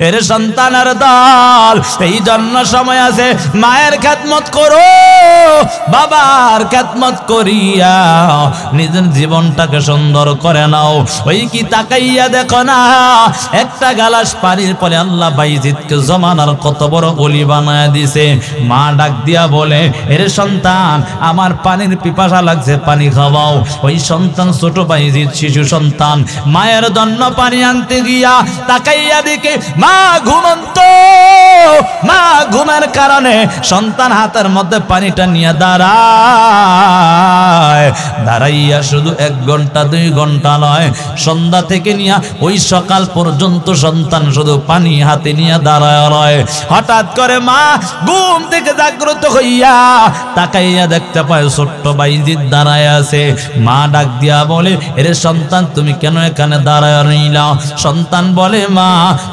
এর সন্তানের দল, এই জন্য সময় আছে মায়ের খেদমত করো, বাবার খেদমত করিয়া নিজের জীবনটাকে সুন্দর করে নাও। ওই কি তাকাইয়া দেখো না, একটা গ্লাস পানির পরে আল্লাহ বাইজিদকে জমানার কত বড় অলি বানায় দিছে। মা ডাক দিয়া বলে, এর সন্তান আমার পানির পিপাসা লাগছে, পানি খাওয়াও। ওই সন্তান ছোট বাইজিদ শিশু সন্তান মায়ের জন্য পানি আনতে গিয়া তাকাইয়া দেখে মা ঘুমন্ত। মা ঘুমের কারণে সন্তান হাতের মধ্যে পানিটা নিয়ে দাঁড়াইয়া শুধু 1 ঘন্টা 2 ঘন্টা নয়, সন্ধ্যা থেকে নিয়ে ওই সকাল পর্যন্ত সন্তান শুধু পানি হাতে নিয়ে দাঁড়ায় রয়। হঠাৎ করে মা ঘুম থেকে জাগ্রত হইয়া তাকাইয়া দেখতে পায় ছোট্ট বাইজিদ দাঁড়ায় আছে। মা ডাক দিয়া বলে, এরে সন্তান তুমি কেন এখানে দাঁড়ায় রইলাও? সন্তান বলে, মা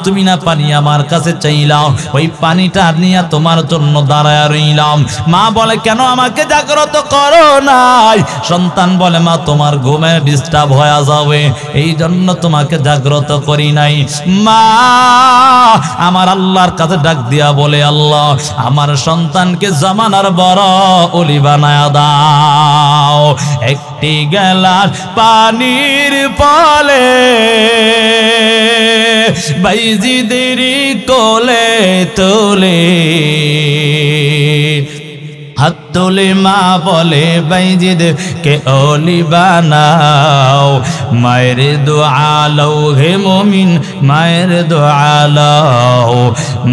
তুমি না পানি আমার কাছে চাইলাও, ওই পানিটা নিয়ে তোমার জন্য দাঁড়ায় রইলাম। মা বলে, কেন আমাকে জাগ্রত করো নাই? সন্তান বলে, মা তোমার ঘুমে ডিস্টার্ব হয়ে যাবে, এই জন্য তোমাকে জাগ্রত করি নাই। মা আমার আল্লাহর কাছে ডাক দিয়া বলে, আল্লাহ আমার সন্তানকে জামানার বড় ওলি বানায়া দাও। একটি গ্লাস পানির পলে বাইজিদের কোলে তোলে হাত তোলে মা বলে, বাইজিদ কে ওলি বানাও। মায়ের দোয়া লও হে মুমিন, মায়ের দোয়া লও,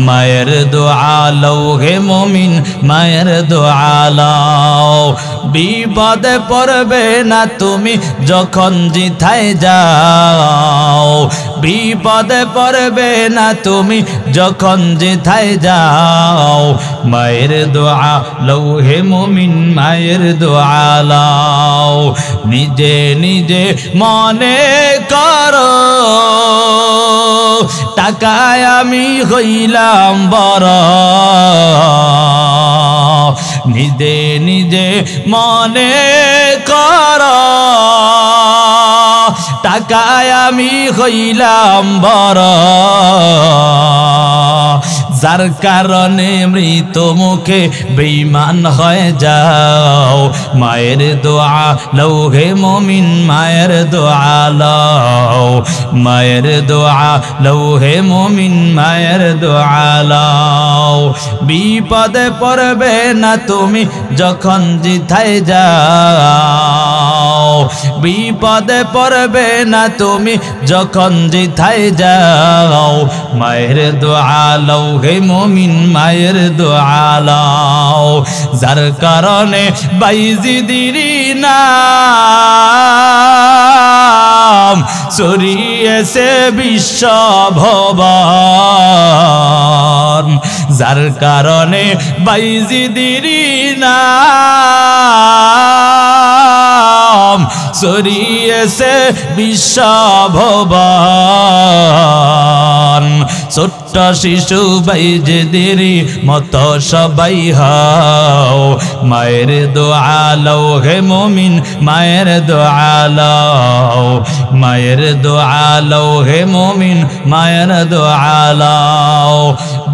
মায়ের দোয়া লও হে মুমিন, মায়ের দোয়া লও। বিপদে পড়বে না তুমি যখন জিথায় যাও, বিপদে পড়বে না তুমি যখন জিথায় যাও। মায়ের দোয়া লও হে মুমিন, মায়ের দোয়া লও। নিজে নিজে মনে করো টাকায় আমি হইলাম বড়, নিজে নিজে মনে করো টাকায় আমি হইলাম বড়। যার কারণে মৃত মুখে বেঈমান হয়ে যাও। মায়ের দোয়া লও হে মুমিন, মায়ের দোয়া লও, মায়ের দোয়া লও হে মুমিন, মায়ের দোয়া লও। বিপদে পড়বে না তুমি যখন জিথায় যাও, বিপদে পড়বে না তুমি যখন জিথায় যাও। মায়ের দোয়া লও হে মুমিন, মায়ের দোয়া লও। যার কারণে বাইজিদের নাম ছড়িয়েছে বিশ্ব ভুবন, যার কারণে বাইজিদের নাম ছড়িয়েছে বিশ্ব ভুবন। ছোট্ট শিশু বাইজিদের মতো সবাই হও। মায়ের দোয়া লও হে মুমিন, মায়ের দোয়া লও, মায়ের দোয়া লও হে মুমিন, মায়ের দোয়া লও।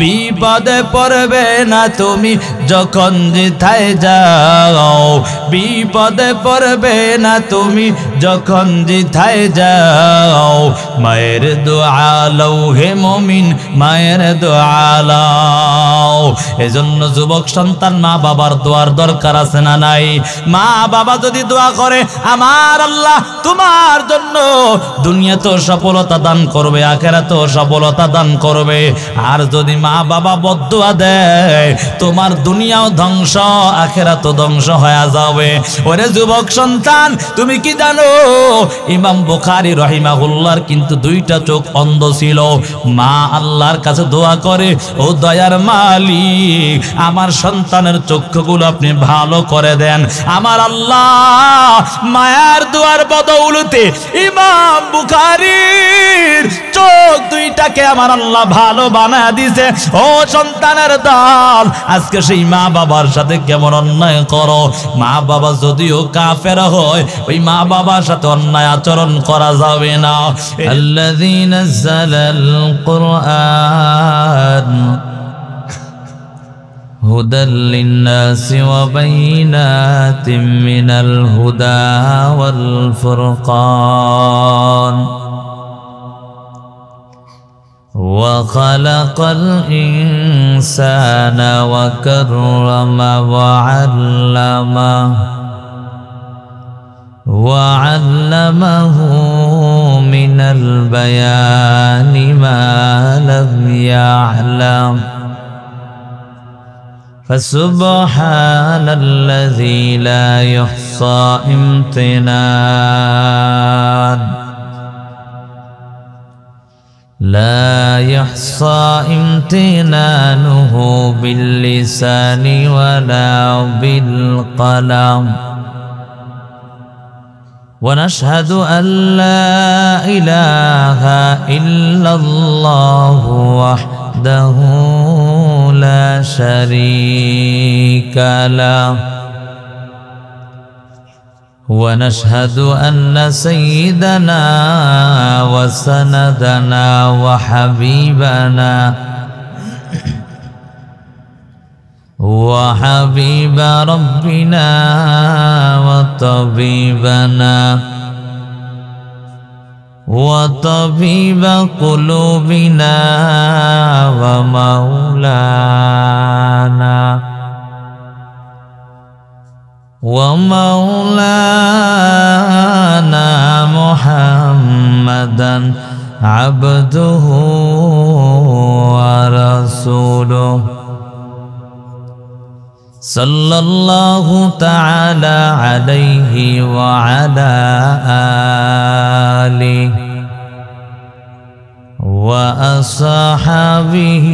বিপদে পড়বে না তুমি যখন জিথায় যাও, বিপদে পড়বে না তুমি যখন জিথায় যাও। মায়ের দোয়া লও হে মুমিন, মায়ের দোয়া লও। এজন্য যুবক সন্তান মা বাবার দোয়ার দরকার আছে না নাই? মা বাবা যদি দোয়া করে, আমার আল্লাহ তোমার জন্য দুনিয়াতেও সফলতা দান করবে, আখিরাতেও সফলতা দান করবে। আর যদি মা বাবা বদদুয়া দেয়, তোমার দুনিয়াও ধ্বংস, আখিরাতও ধ্বংস হয়ে যাবে। ওরে যুবক সন্তান, তুমি কি জানো ইমাম বুখারী রাহিমাহুল্লাহর কিন্তু 2টা চোখ অন্ধ ছিল। মা আল্লাহর কাছে দোয়া করে, ও দয়ার মালিক আমার সন্তানের চক্ষুগুলো আপনি ভালো করে দেন। আমার আল্লাহ মায়ার দোয়ার বদৌলতে ইমাম বুখারীর চোখ দুইটাকে আমার আল্লাহ ভালো বানায় দিয়েছে। ও সন্তানের দল, আজকে সেই মা বাবার সাথে কেমন অন্যায় করো। মা বাবা যদিও কাফের হয়, ওই মা বাবার সাথে অন্যায় আচরণ করা যাবে না। আল্লাযী নাযালাল কুরআন হুদাল লিন-নাসি ওয়া বাইনাতিন মিনাল হুদা ওয়াল ফুরকান ওয়া খালাকাল ইনসানা ওয়া কাররামা ওয়া আল্লামাহু মিনাল বায়ানি মা লাম ইয়া'লাম فسبحان الذي لا يحصى امتنانه باللسان ولا بالقلم ونشهد أن لا إله إلا الله وحده لا شريك له ونشهد أن سيدنا وسندنا وحبيب ربنا وطبيب قلوبنا ومولانا محمدا عبده ورسوله صلى الله تعالى عليه وعلى آله وأصحابه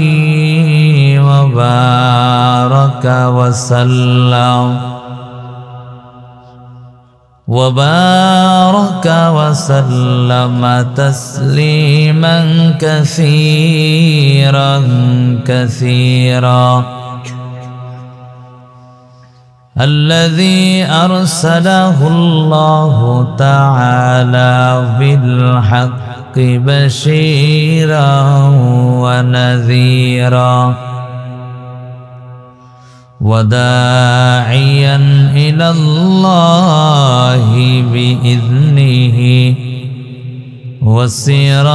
وبارك وسلم تسليما كثيرا الذي أرسله الله تعالى بالحق بشيرا ونذيرا وداعيا إلى الله بإذنه وسراجا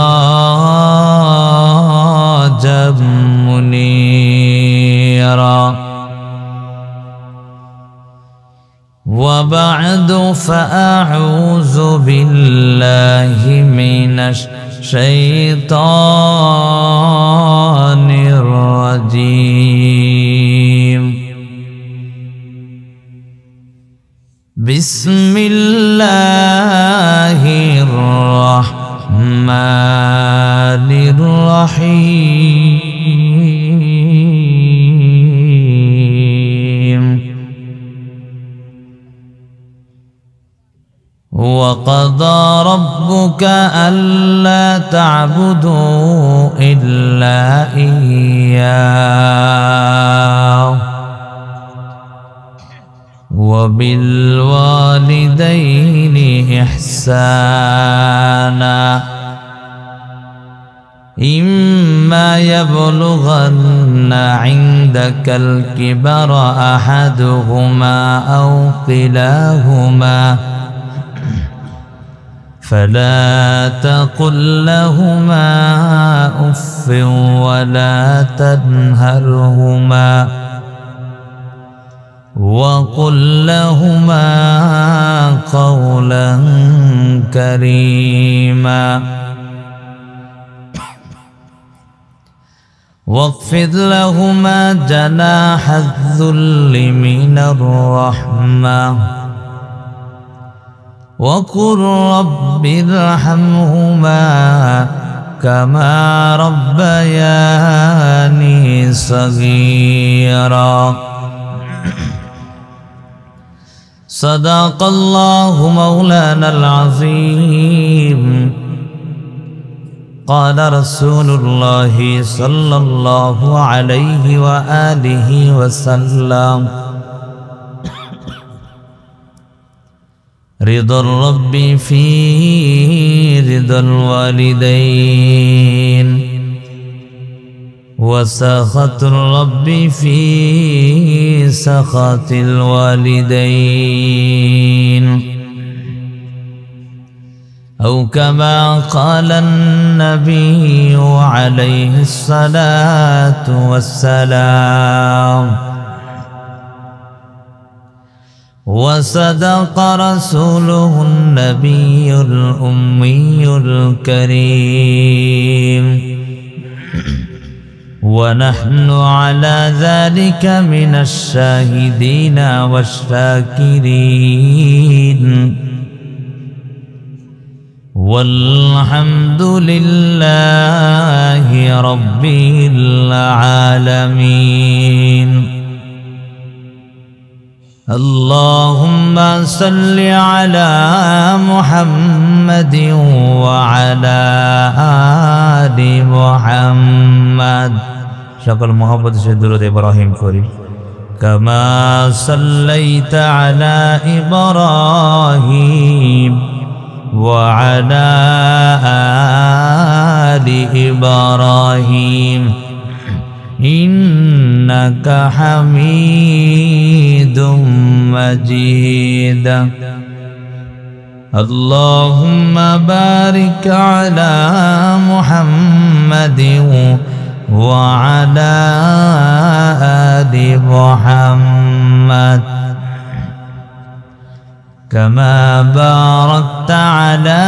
منيرا وبعد فأعوذ بالله من الشيطان الرجيم بسم الله الرحمن الرحيم وقضى ربك ألا تعبدوا إلا إياه وبالوالدين إحسانا إما يبلغن عندك الكبر أحدهما أو كلاهما فلا تقل لهما أف ولا تنهرهما وقل لهما قولا كريما واخفض لهما جناح الذل من الرحمة وقل رب ارحمهما كما ربياني صغيرا صدق الله مولانا العظيم قال رسول الله صلى الله عليه وآله وسلم رضا الرب في رضا الوالدين وسخط الرب في سخط الوالدين أو كما قال النبي عليه الصلاة والسلام وصدق رسوله النبي الأمي الكريم ونحن على ذلك من الشاهدين والشاكرين والحمد لله رب العالمين اللهم صل على محمد وعلى آل محمد شكل محبت سے درود ابراہیم کوری كما صليت على إبراهيم وعلى آل إبراهيم إنك حميد مجيد اللهم بارك على محمد وعلى آل محمد كما باركت على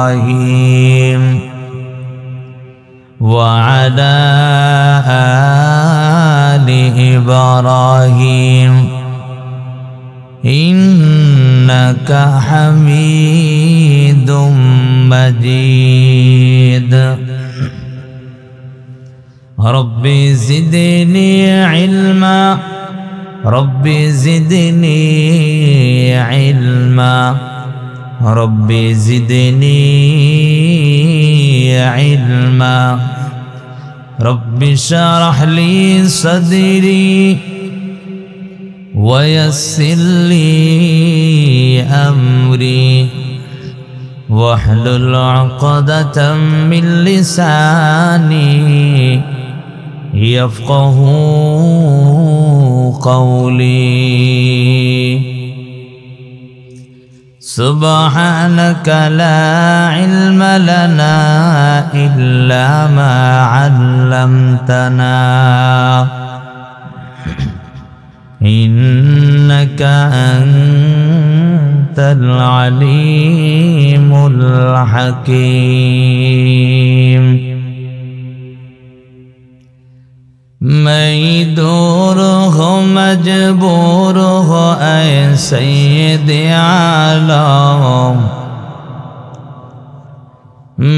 إبراهيم وعلى آل إبراهيم إنك حميد مجيد رب زدني علما رب زدني علما رب زدني علما رب اشرح لي صدري ويسر لي أمري واحلل عقدة من لساني يفقه قولي سبحانك لا علم لنا إلا ما علمتنا إنك أنت العليم الحكيم मैं दूर हो मजबूर हो ऐ सैयद आलम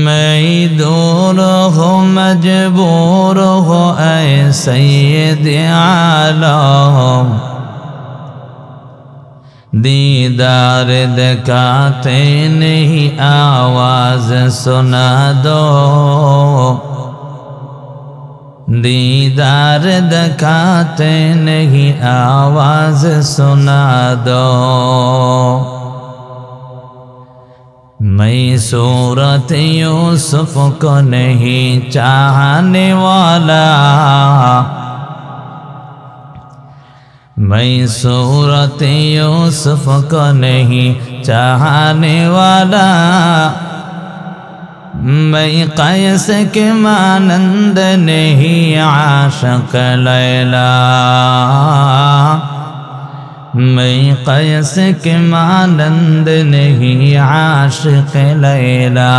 मैं दूर हो मजबूर हो ऐ सैयद आलम दीदार दिखाते नहीं आवाज सुना दो दीदार दिखाते नहीं आवाज सुना दो मैं सूरत यूसुफ को नहीं चाहने वाला मैं सूरत यूसुफ को नहीं चाहने वाला मैं कैस के मानंद नहीं आशिक लैला मैं कैस के मानंद नहीं आशिक लैला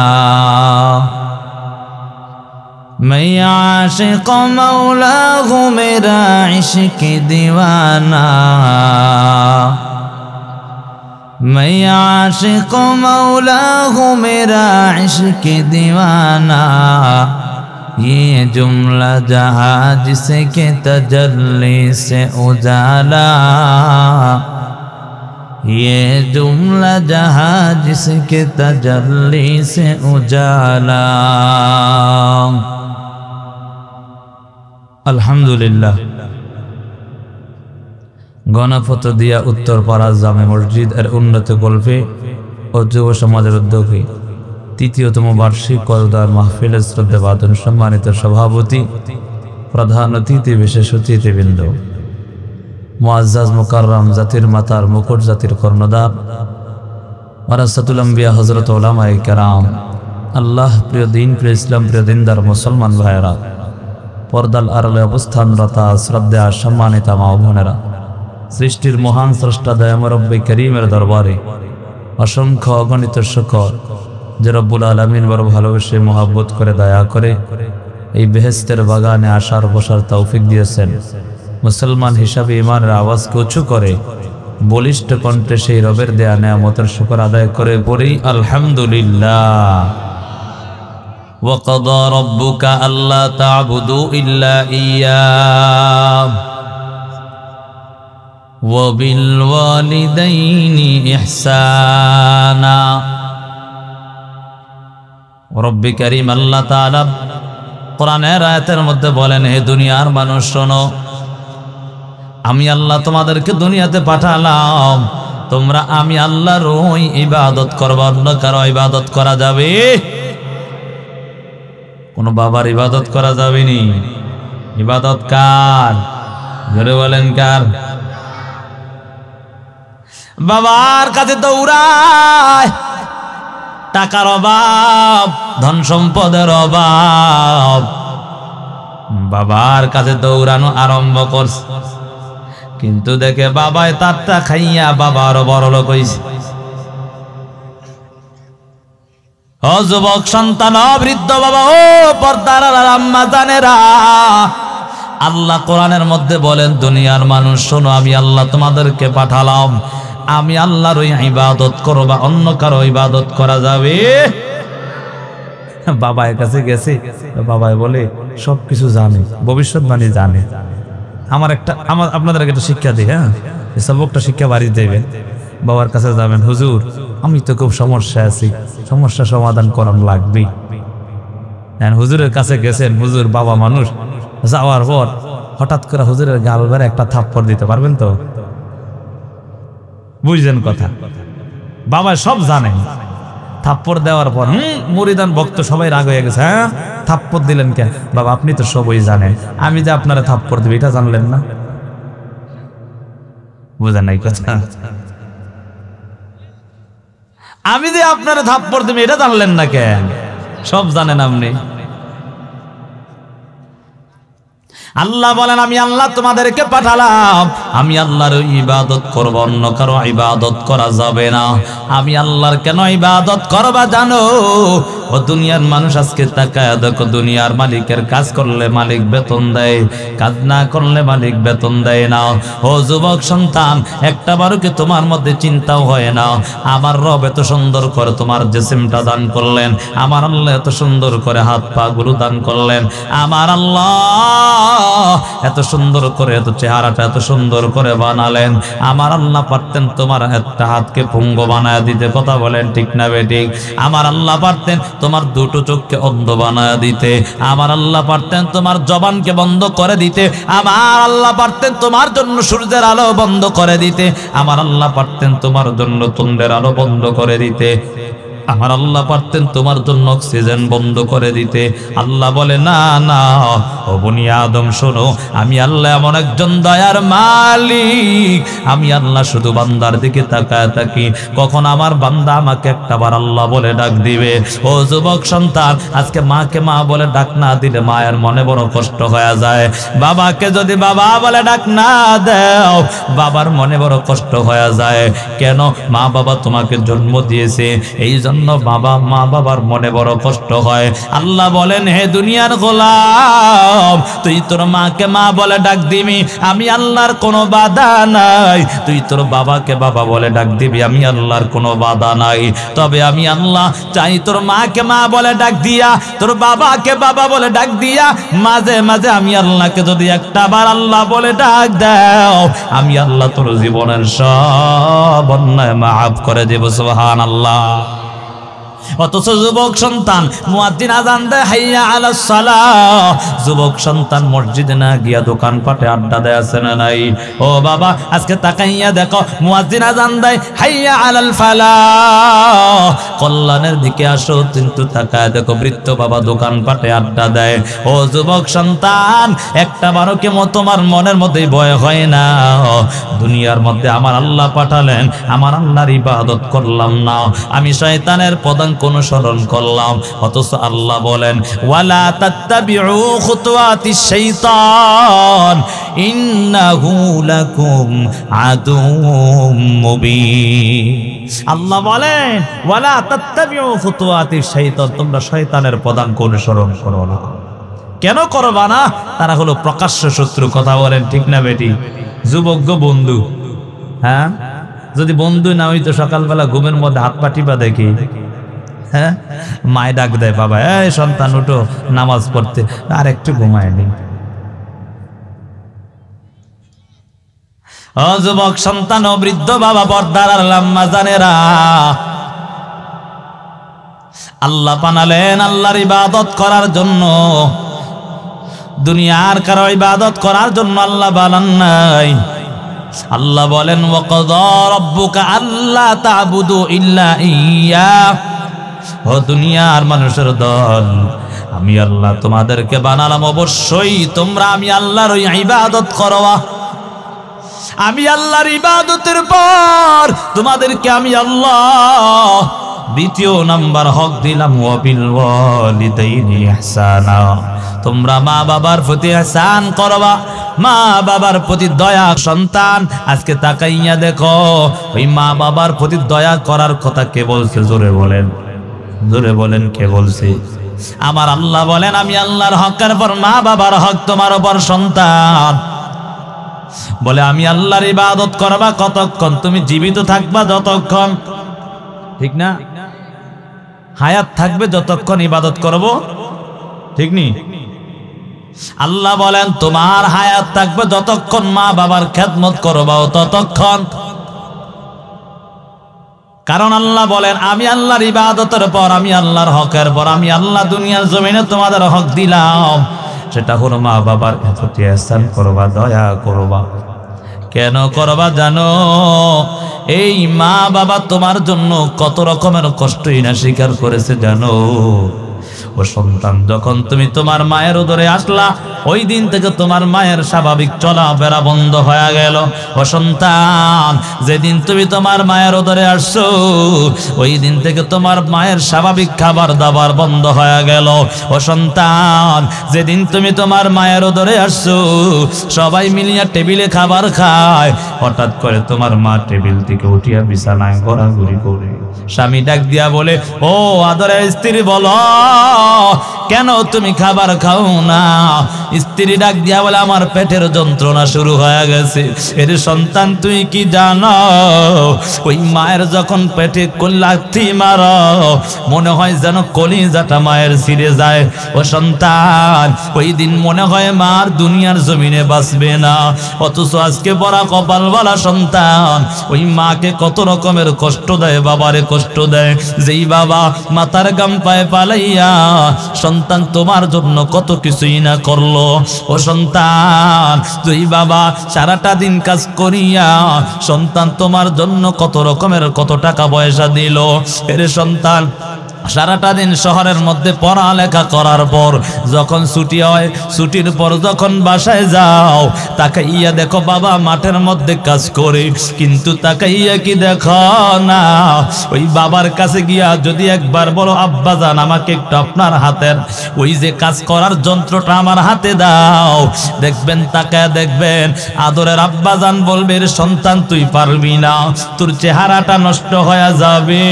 मैं आशिक मौला हूँ मेरा इश्क दीवाना मैं आशिक मौला हूँ मेरा इश्क दीवाना ये जुमला जहाँ जिसके तजल्ली से उजाला ये जुमला जहां जिसके तजल्ली से उजाला। अल्हम्दुलिल्लाह। गणपत दिया उत्तर पाड़ा जामे मस्जिद एर उन्नत गल्पे और যুব সমাজের উদ্যোগে তৃতীয়তম বার্ষিক করদার মাহফিলের শ্রদ্ধাভাজন সম্মানিত সভাপতি, প্রধান অতিথি, বিশেষ অতিথিবৃন্দ, মুআজ্জাজ মুকাররম জাতির মাতার মুকুট জাতির কর্ণধার ওয়ারাসাতুল আম্বিয়া হযরত উলামায়ে কেরাম, আল্লাহ প্রিয় দিন, প্রিয় ইসলাম, প্রিয় দিনদার মুসলমান ভাইয়েরা, পর্দার আড়ালে অবস্থানরতা শ্রদ্ধা সম্মানিত মা ও বোনেরা, সৃষ্টির মহান স্রষ্টা দয়াময় রব্বে করিমের দরবারে অসংখ্য অগণিত শুকর যে রব্বুল আলামিন বড় ভালোবেসে মহব্বত করে দয়া করে এই বেহেশতের বাগানে আসার বসার তৌফিক দিয়েছেন। মুসলমান হিসাবে ইমানের আওয়াজকে উঁচু করে বলিষ্ঠ কণ্ঠে সেই রবের দেয়া নেয়ামতের শুকর আদায় করে পড়ি আলহামদুলিল্লাহ। ওয়াকাদা রাব্বুকা আল্লা তা'বুদু ইল্লা ইয়্যাহু وبالوالدين إحسانا। রব্বি করিম আল্লাহ তাআলা কোরআনের আয়াতের মধ্যে বলেন, হে দুনিয়ার মানুষ শোনো, আমি আল্লাহ তোমাদেরকে দুনিয়াতে পাঠালাম, তোমরা আমি আল্লাহর ওই ইবাদত করবা, অন্য কারো ইবাদত করা যাবে? কোন বাবার ইবাদত করা যাবে নি? ইবাদত কার? জোরে বলেন কার? বাবার কাছে দৌড়ায়, টাকার অভাব, ধন সম্পদের অভাব, বাবার কাছে দৌড়ানো আরম্ভ করছে, কিন্তু দেখে বাবায় তারটা খাইয়া বাবার বড় লোক হইছে। ও যুবক সন্তান, বৃদ্ধ বাবা, ও পর্দার আম্মা জানেরা, আল্লাহ কোরআনের মধ্যে বলেন, দুনিয়ার মানুষ শোনো, আমি আল্লাহ তোমাদেরকে পাঠালাম, আমি আল্লাহর ইবাদত করবা, অন্য কারো ইবাদত করা যাবে? বাবার কাছে গেছে, বাবাই বলে সবকিছু জানে, ভবিষ্যৎবাণী জানে। আপনাদের একটা শিক্ষা দিই, হ্যাঁ, সবকটা শিক্ষা বাড়ি দেবেন, বাবার কাছে যাবেন, হুজুর আমি তো খুব সমস্যা আছি, সমস্যা সমাধান করার লাগবে। হুজুরের কাছে গেছেন, হুজুর বাবা মানুষ, যাওয়ার পর হঠাৎ করে হুজুরের গাল বেড়ে একটা থাপ্পড় দিতে পারবেন তো? বুঝলেন কথা? বাবা সব জানেন, থাপ্পড় দেওয়ার পর মুরিদান ভক্ত সবাই রাগ হয়ে গেছে, হ্যাঁ থাপ্পড় দিলেন কেন? বাবা আপনি তো সবই জানেন, আমি যে আপনারা থাপ্পড় দেব এটা জানলেন না? বুঝেন নাই কথা? আমি যে আপনারা থাপ্পড় দেব এটা জানলেন না কেন? সব জানেন আপনি। আল্লাহ বলেন, আমি আল্লাহ তোমাদেরকে পাঠালাম, আমি আল্লাহর ইবাদত করব, অন্য কারো ইবাদত করা যাবে না। আমি আল্লাহর কেন ইবাদত করবা জানো? ও দুনিয়ার মানুষ আজকে তাকায় দেখো, দুনিয়ার মালিকের কাজ করলে মালিক বেতন দেয়, কাজ না করলে মালিক বেতন দেয় না। ও যুবক সন্তান, একটা বারও কি তোমার মধ্যে চিন্তাও হয় না, আমার রব এত সুন্দর করে তোমার জিসিমটা দান করলেন, আমার আল্লাহ এত সুন্দর করে হাত পা গুলো দান করলেন, আমার আল্লাহ এত সুন্দর করে, এত চেহারাটা এত সুন্দর করে বানালেন, আমার আল্লাহ পারতেন তোমার একটা হাতকে পুঙ্গ বানায় দিতে। কথা বলেন ঠিক না বেঠিক? আমার আল্লাহ পারতেন তোমার দুটো চোখকে অন্ধ বানায় দিতে, আমার আল্লাহ পারতেন তোমার জবানকে বন্ধ করে দিতে, আমার আল্লাহ পারতেন তোমার জন্য সূর্যের আলো বন্ধ করে দিতে, আমার আল্লাহ পারতেন তোমার জন্য চন্দ্রের আলো বন্ধ করে দিতে, আমার আল্লাহ পারতেন তোমার জন্য অক্সিজেন বন্ধ করে দিতে। আল্লাহ বলে, না না ও বনি আদম শোনো, আমি আল্লাহ এমন একজন দয়ার মালিক, আমি আল্লাহ শুধু বান্দার দিকে তাকায় থাকি, কখন আমার বান্দা আমাকে একটাবার আল্লাহ বলে ডাক দিবে। ও যুবক সন্তান, আজকে মাকে মা বলে ডাক না দিলে মায়ের মনে বড় কষ্ট হয়ে যায়, বাবাকে যদি বাবা বলে ডাক না দাও বাবার মনে বড় কষ্ট হয়ে যায়। কেন? মা বাবা তোমাকে জন্ম দিয়েছে, এই জন্য জন্য মা বাবার মনে বড় কষ্ট হয়। আল্লাহ বলেন, হে দুনিয়ার গোলাম, তুই তোর মাকে মা বলে ডাক দিবি, আমি আল্লাহর কোনো বাধা নাই। তুই তোর বাবাকে বাবা বলে ডাক দিবি, আমি আল্লাহর কোনো বাধা নাই। তবে আমি আল্লাহ চাই তোর মাকে মা বলে ডাক দিয়া, তোর বাবাকে বাবা বলে ডাক দিয়া, মাঝে মাঝে আমি আল্লাহকে যদি একটা বার আল্লাহ বলে ডাক দাও, আমি আল্লাহ তোর জীবনের সব অন্যায় মাফ করে দেব। সুবহানাল্লাহ। অথচ যুবক সন্তান মুয়াজ্জিন আযান দেয় হাইয়া আলাস সালাহ, যুবক সন্তান মসজিদে না গিয়া দোকানপাটে আড্ডা দেয়, আছে না নাই? ও বাবা, আজকে তাকাইয়া দেখো, মুয়াজ্জিন আযান দেয় হাইয়া আলাল ফালাহ, কল্যাণের দিকে আসো, কিন্তু তাকায় দেখো বৃদ্ধ বাবা দোকানপাটে আড্ডা দেয়। ও যুবক সন্তান, একটা বারো কেমন তোমার মনের মধ্যে ভয় হয় না? দুনিয়ার মধ্যে আমার আল্লাহ পাঠালেন, আমার আল্লাহর ইবাদত করলাম না, আমি শয়তানের পদাঙ্ক অনুসরণ করলাম। অথচ আল্লাহ বলেন, ওয়ালা তাত্তাবিউ খুতুওয়াতিশ শাইতান ইন্নাহু লাকুম আদুউম মুবিন। আল্লাহ বলেন, ওয়ালা তাত্তাবিউ খুতুওয়াতিশ শাইতান, তোমরা শয়তানের পদাঙ্ক অনুসরণ করো না। কেন করবা না? তারা হলো প্রকাশ্য শত্রু। কথা বলেন ঠিক না বেটি? যুবক বন্ধু, হ্যাঁ, যদি বন্ধু না হইতো সকালবেলা ঘুমের মধ্যে হাত পা টিপা দেখি, হ্যাঁ, মায় ডাক দেয়, বাবা এই সন্তান উঠো নামাজ পড়তে, আর একটু ঘুমায় নি। ও যুবক সন্তান ও বৃদ্ধ বাবা, পর্দার আম্মা জানেরা, আল্লাহ বানালেন আল্লাহর ইবাদত করার জন্য, দুনিয়ার কারো ইবাদত করার জন্য আল্লাহ বানান নাই। আল্লাহ বলেন, ওয়াকাযা রাব্বুকা আল্লা তা'বুদু ইল্লা ইয়্যা। ও দুনিয়ার মানুষের দল, আমি আল্লাহ তোমাদেরকে বানালাম, অবশ্যই তোমরা আমি আল্লাহর ওই ইবাদত করবা। আমি আল্লাহর ইবাদতের পর তোমাদেরকে আমি আল্লাহ দ্বিতীয় নাম্বার হক দিলাম, ওয়াবিল ওয়ালিদাইনি ইহসানা, তোমরা মা বাবার প্রতি ইহসান করবা, মা বাবার প্রতি দয়া। সন্তান আজকে তাকাইয়া দেখো, ওই মা বাবার প্রতি দয়া করার কথা কে বলছে? জোরে বলেন, জোরে বলেন, কে বলছে? আমার আল্লাহ বলেন, আমি আল্লাহর হকের পর মা বাবার হক তোমার উপর। সন্তান বলে, আমি আল্লাহর ইবাদত করবা কতক্ষণ? তুমি জীবিত থাকবা যতক্ষণ, ঠিক না? হায়াত থাকবে যতক্ষণ ইবাদত করব, ঠিক নি? আল্লাহ বলেন, তোমার হায়াত থাকবে যতক্ষণ মা বাবার খেদমত করবা ততক্ষণ। কারণ আল্লাহ বলেন, আমি আল্লাহর ইবাদতের পর, আমি আল্লাহর হকের পর, আমি আল্লাহ দুনিয়ার জমিনে তোমাদের হক দিলাম, সেটা হলো মা বাবার প্রতি ইহসান করবা, দয়া করবা। কেন করবা জানো? এই মা বাবা তোমার জন্য কত রকমের কষ্টই না স্বীকার করেছে জানো? ও সন্তান, যখন তুমি তোমার মায়ের উদরে আসলা, ওই দিন থেকে তোমার মায়ের স্বাভাবিক চলাফেরা বন্ধ হয়ে গেল। ও সন্তান, যেদিন তুমি তোমার মায়ের উদরে আসছো, ওই দিন থেকে তোমার মায়ের স্বাভাবিক খাবার দাবার বন্ধ হয়ে গেল। ও সন্তান, যেদিন তুমি তোমার মায়ের উদরে আসছো, সবাই মিলিয়া টেবিলে খাবার খায়, হঠাৎ করে তোমার মা টেবিল থেকে উঠিয়া বিছানায় ঘোরাঘুরি করে। স্বামী ডাক দিয়া বলে, ও আদরের স্ত্রী, বলো কেন তুমি খাবার খাও না? স্ত্রী ডাক দিয়া বলে, আমার পেটের যন্ত্রণা শুরু হয়ে গেছে। এর সন্তান, তুই কি জানো, ওই মায়ের যখন পেটে লাথি মারো, মনে হয় যেন কলিজাটা মায়ের ছিঁড়ে যায়। ও সন্তান, ওই দিন মনে হয় মার দুনিয়ার জমিনে বাঁচবে না। অথচ আজকে বড় কপালওয়ালা সন্তান, ওই মাকে কত রকমের কষ্ট দেয়, বাবারে কষ্ট দেয়। যেই বাবা মাথার গাম পায়ে পালাইয়া সন্তান তোমার জন্য কত কিছুই না করলো। ও সন্তান, তুই বাবা সারাটা দিন কাজ করিয়া সন্তান তোমার জন্য কত রকমের কত টাকা পয়সা দিল। এর সন্তান, সারাটা দিন শহরের মধ্যে পড়ালেখা করার পর যখন ছুটি হয়, ছুটির পর যখন বাসায় যাও, তাকাইয়া দেখো বাবা মাঠের মধ্যে কাজ করে, কিন্তু তাকাইয়া কি দেখো না, ওই বাবার কাছে গিয়া যদি একবার বলো আব্বা জান আমাকে একটু আপনার হাতের ওই যে কাজ করার যন্ত্রটা আমার হাতে দাও, দেখবেন তাকায় দেখবেন আদরের আব্বা জান বলবে রে সন্তান তুই পারবি না, তোর চেহারাটা নষ্ট হয়ে যাবে,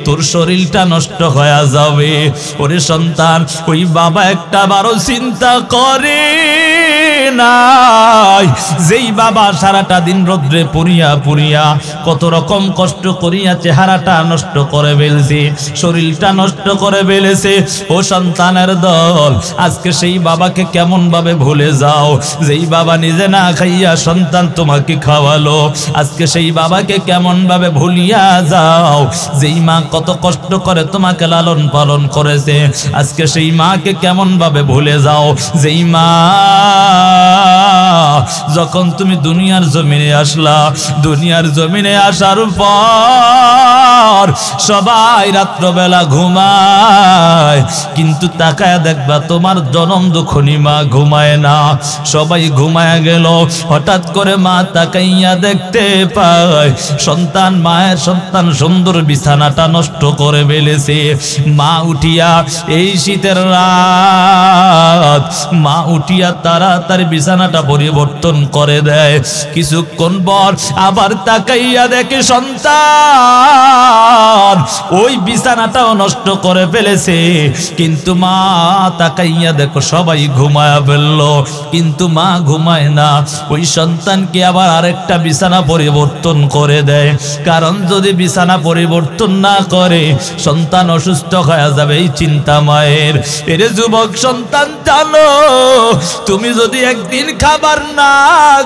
তোর শরীরটা নষ্ট হয়ে যাবে। ওরে সন্তান, ওই বাবা একটা বারো চিন্তা করে নাই, যেই বাবা সারাটা দিন রোদ্রে পুরিয়া পুরিয়া কত রকম কষ্ট করিয়া চেহারাটা নষ্ট করে ফেলছে, শরীরটা নষ্ট করে ফেলেছে। ও সন্তানের দল, আজকে সেই বাবাকে কেমন ভাবে ভুলে যাও, যেই বাবা নিজে না খাইয়া সন্তান তোমাকে খাওয়ালো, আজকে সেই বাবাকে কেমন ভাবে ভুলিয়া যাও, যেই মা কত কষ্ট করে তোমাকে লালন পালন করেছে, আজকে সেই মাকে কেমন ভাবে ভুলে যাও, যেই মা যখন তুমি দুনিয়ার জমিনে আসলা, দুনিয়ার জমিনে আসার পর সবাই রাত্রবেলা ঘুমায়, কিন্তু তাকায় দেখবা তোমার জনম দুঃখনি মা ঘুমায় না, সবাই ঘুমায় গেল, হঠাৎ করে মা তাকাইয়া দেখতে পায় সন্তান, মায়ের সন্তান সুন্দর বিছানাটা নষ্ট করে ফেলেছে। মা উঠিয়া এই শীতের রাত, মা উঠিয়া তাড়াতাড়ি বিছানাটা পরিবর্তন করে দেয়, কিছুক্ষণ পর আবার তাকাইয়া দেখে সন্তান ওই বিছানাটাও নষ্ট করে ফেলেছে, কিন্তু মা তাকাইয়া দেখো সবাই ঘুমায়া ফেললো, কিন্তু মা ঘুমায় না, ওই সন্তানকে আবার আরেকটা বিছানা পরিবর্তন করে দেয়, কারণ যদি বিছানা পরিবর্তন না করে সন্তান অসুস্থ হয়ে যাবে, এই চিন্তা মায়ের। এরে যুবক সন্তান, জানো তুমি যদি একদিন খাবার না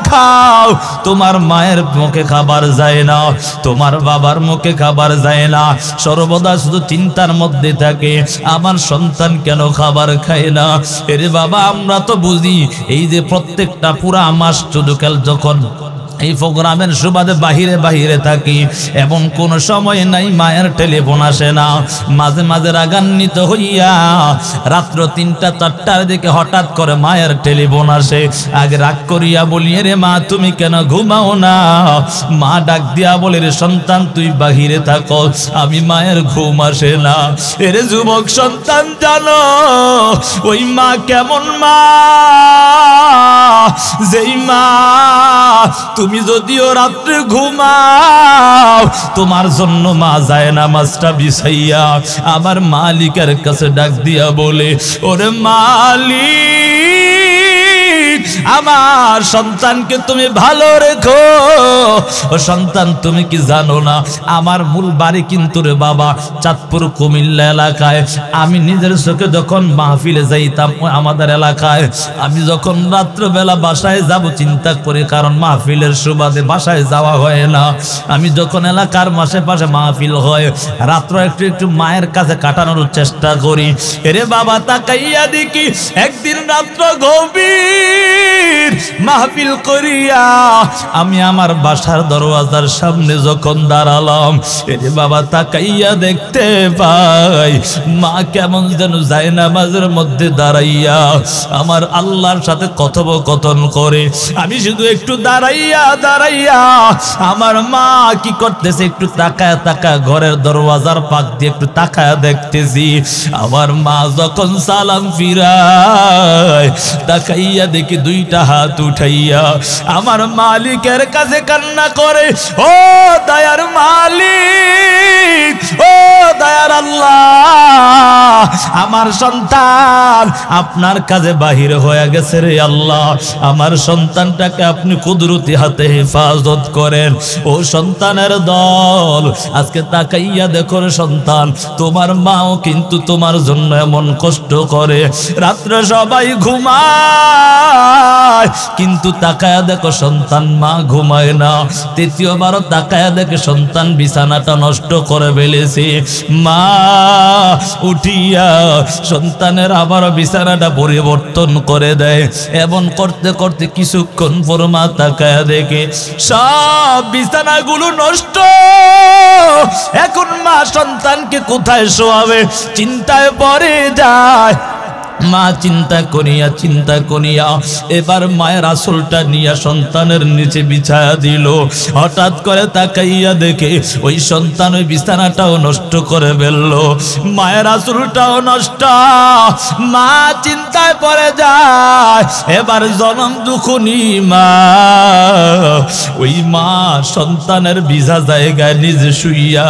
খাও, তোমার মায়ের মুখে খাবার যায় না, তোমার বাবার মুখে খাবার যায় না, সর্বদা শুধু চিন্তার মধ্যে থাকে আমার সন্তান কেন খাবার খায় না। এরে বাবা, আমরা তো বুঝি এই যে প্রত্যেকটা পুরা মাস শুধু কাল যখন এই প্রোগ্রামের সুবাদে বাহিরে বাহিরে থাকি, এমন কোন সময় নাই মায়ের টেলিফোন আসে না, মাঝে মাঝে রাগান্বিত হইয়া রাত্র ৩টা ৪টার দিকে হঠাৎ করে মায়ের টেলিফোন আসে, আগে রাগ করিয়া বলি রে মা তুমি কেন ঘুমাও না, মা ডাক দিয়া বলে রে সন্তান তুই বাহিরে থাকো, আমি মায়ের ঘুম আসে না। এরে যুবক সন্তান, জানো ওই মা কেমন মা, যেই মা তুমি যদিও রাত্রে ঘুমাও, তোমার জন্য মা যায় না মাছটা বিছাইয়া আমার মালিকের কাছে ডাক দিয়া বলে ওরে মালিক আমার সন্তানকে তুমি ভালো রেখো। ও সন্তান, তুমি কি জানো না আমার মূল বাড়ি কিন্তু রে বাবা চাঁদপুর কুমিল্লা এলাকায়। আমি নিজের চোখে যখন মাহফিলে যাইতাম আমাদের এলাকায়, আমি যখন রাত্রবেলা বাসায় যাব চিন্তা করি, কারণ মাহফিলের সুবাদে বাসায় যাওয়া হয় না, আমি যখন এলাকার মাসে পাশে মাহফিল হয় রাত্র একটু একটু মায়ের কাছে কাটানোর চেষ্টা করি। এরে বাবা, তাকাইয়া দেখি একদিন রাত্র গভীর মাহফিল করিয়া আমি আমার বাসার দরওয়াজার সামনে যখন দাঁড়ালাম, এরে বাবা তাকাইয়া দেখতে পাই মা কেমন যেন জায়নামাজের মধ্যে দাঁড়াইয়া আমার আল্লাহর সাথে কথোপকথন করে। আমি শুধু একটু দাঁড়াইয়া দাঁড়াইয়া আমার মা কি করতেছে একটু তাকায় তাকায় ঘরের দরওয়াজার পাক দিয়ে একটু তাকায় দেখতেছি। আমার মা যখন সালাম ফিরায় তাকাইয়া দেখি দুইটা হাত উঠাইয়া আমার মালিকের কাছে কান্না করে, ও দয়ার মালিক, ও দয়ার আল্লাহ, আমার সন্তান আপনার কাছে বাহির হয়ে গেছে রে আল্লাহ, আমার সন্তানটাকে আপনি কুদরতি হাতে হেফাজত করেন। ও সন্তানের দল, আজকে তাকাইয়া দেখো রে সন্তান, তোমার মাও কিন্তু তোমার জন্য এমন কষ্ট করে, রাত্রে সবাই ঘুমায় যায়, কিন্তু তাকায়া দেখো সন্তান মা ঘুমায় না। তৃতীয়বারও তাকায়া দেখে সন্তান বিছানাটা নষ্ট করে ফেলেছে। মা উঠিয়া সন্তানের আবার বিছানাটা পরিবর্তন করে দেয়। এমন করতে করতে কিছুক্ষণ পর মা তাকায়া দেখে সব বিছানাগুলো নষ্ট। এখন মা সন্তানকে কোথায় শোয়াবে চিন্তায় পড়ে যায়। মা চিন্তা করিয়া এবার মায়ের আসলটা নিয়ে সন্তানের নিচে বিছায়া দিল। হঠাৎ করে তাকাইয়া দেখে ওই সন্তান ওই বিছানাটাও নষ্ট করে ফেলল, মায়ের আসলটাও নষ্ট। মা চিন্তায় পড়ে যায়। এবার জনম দুঃখনি মা, ওই মা সন্তানের ভিজা জায়গায় নিজে শুইয়া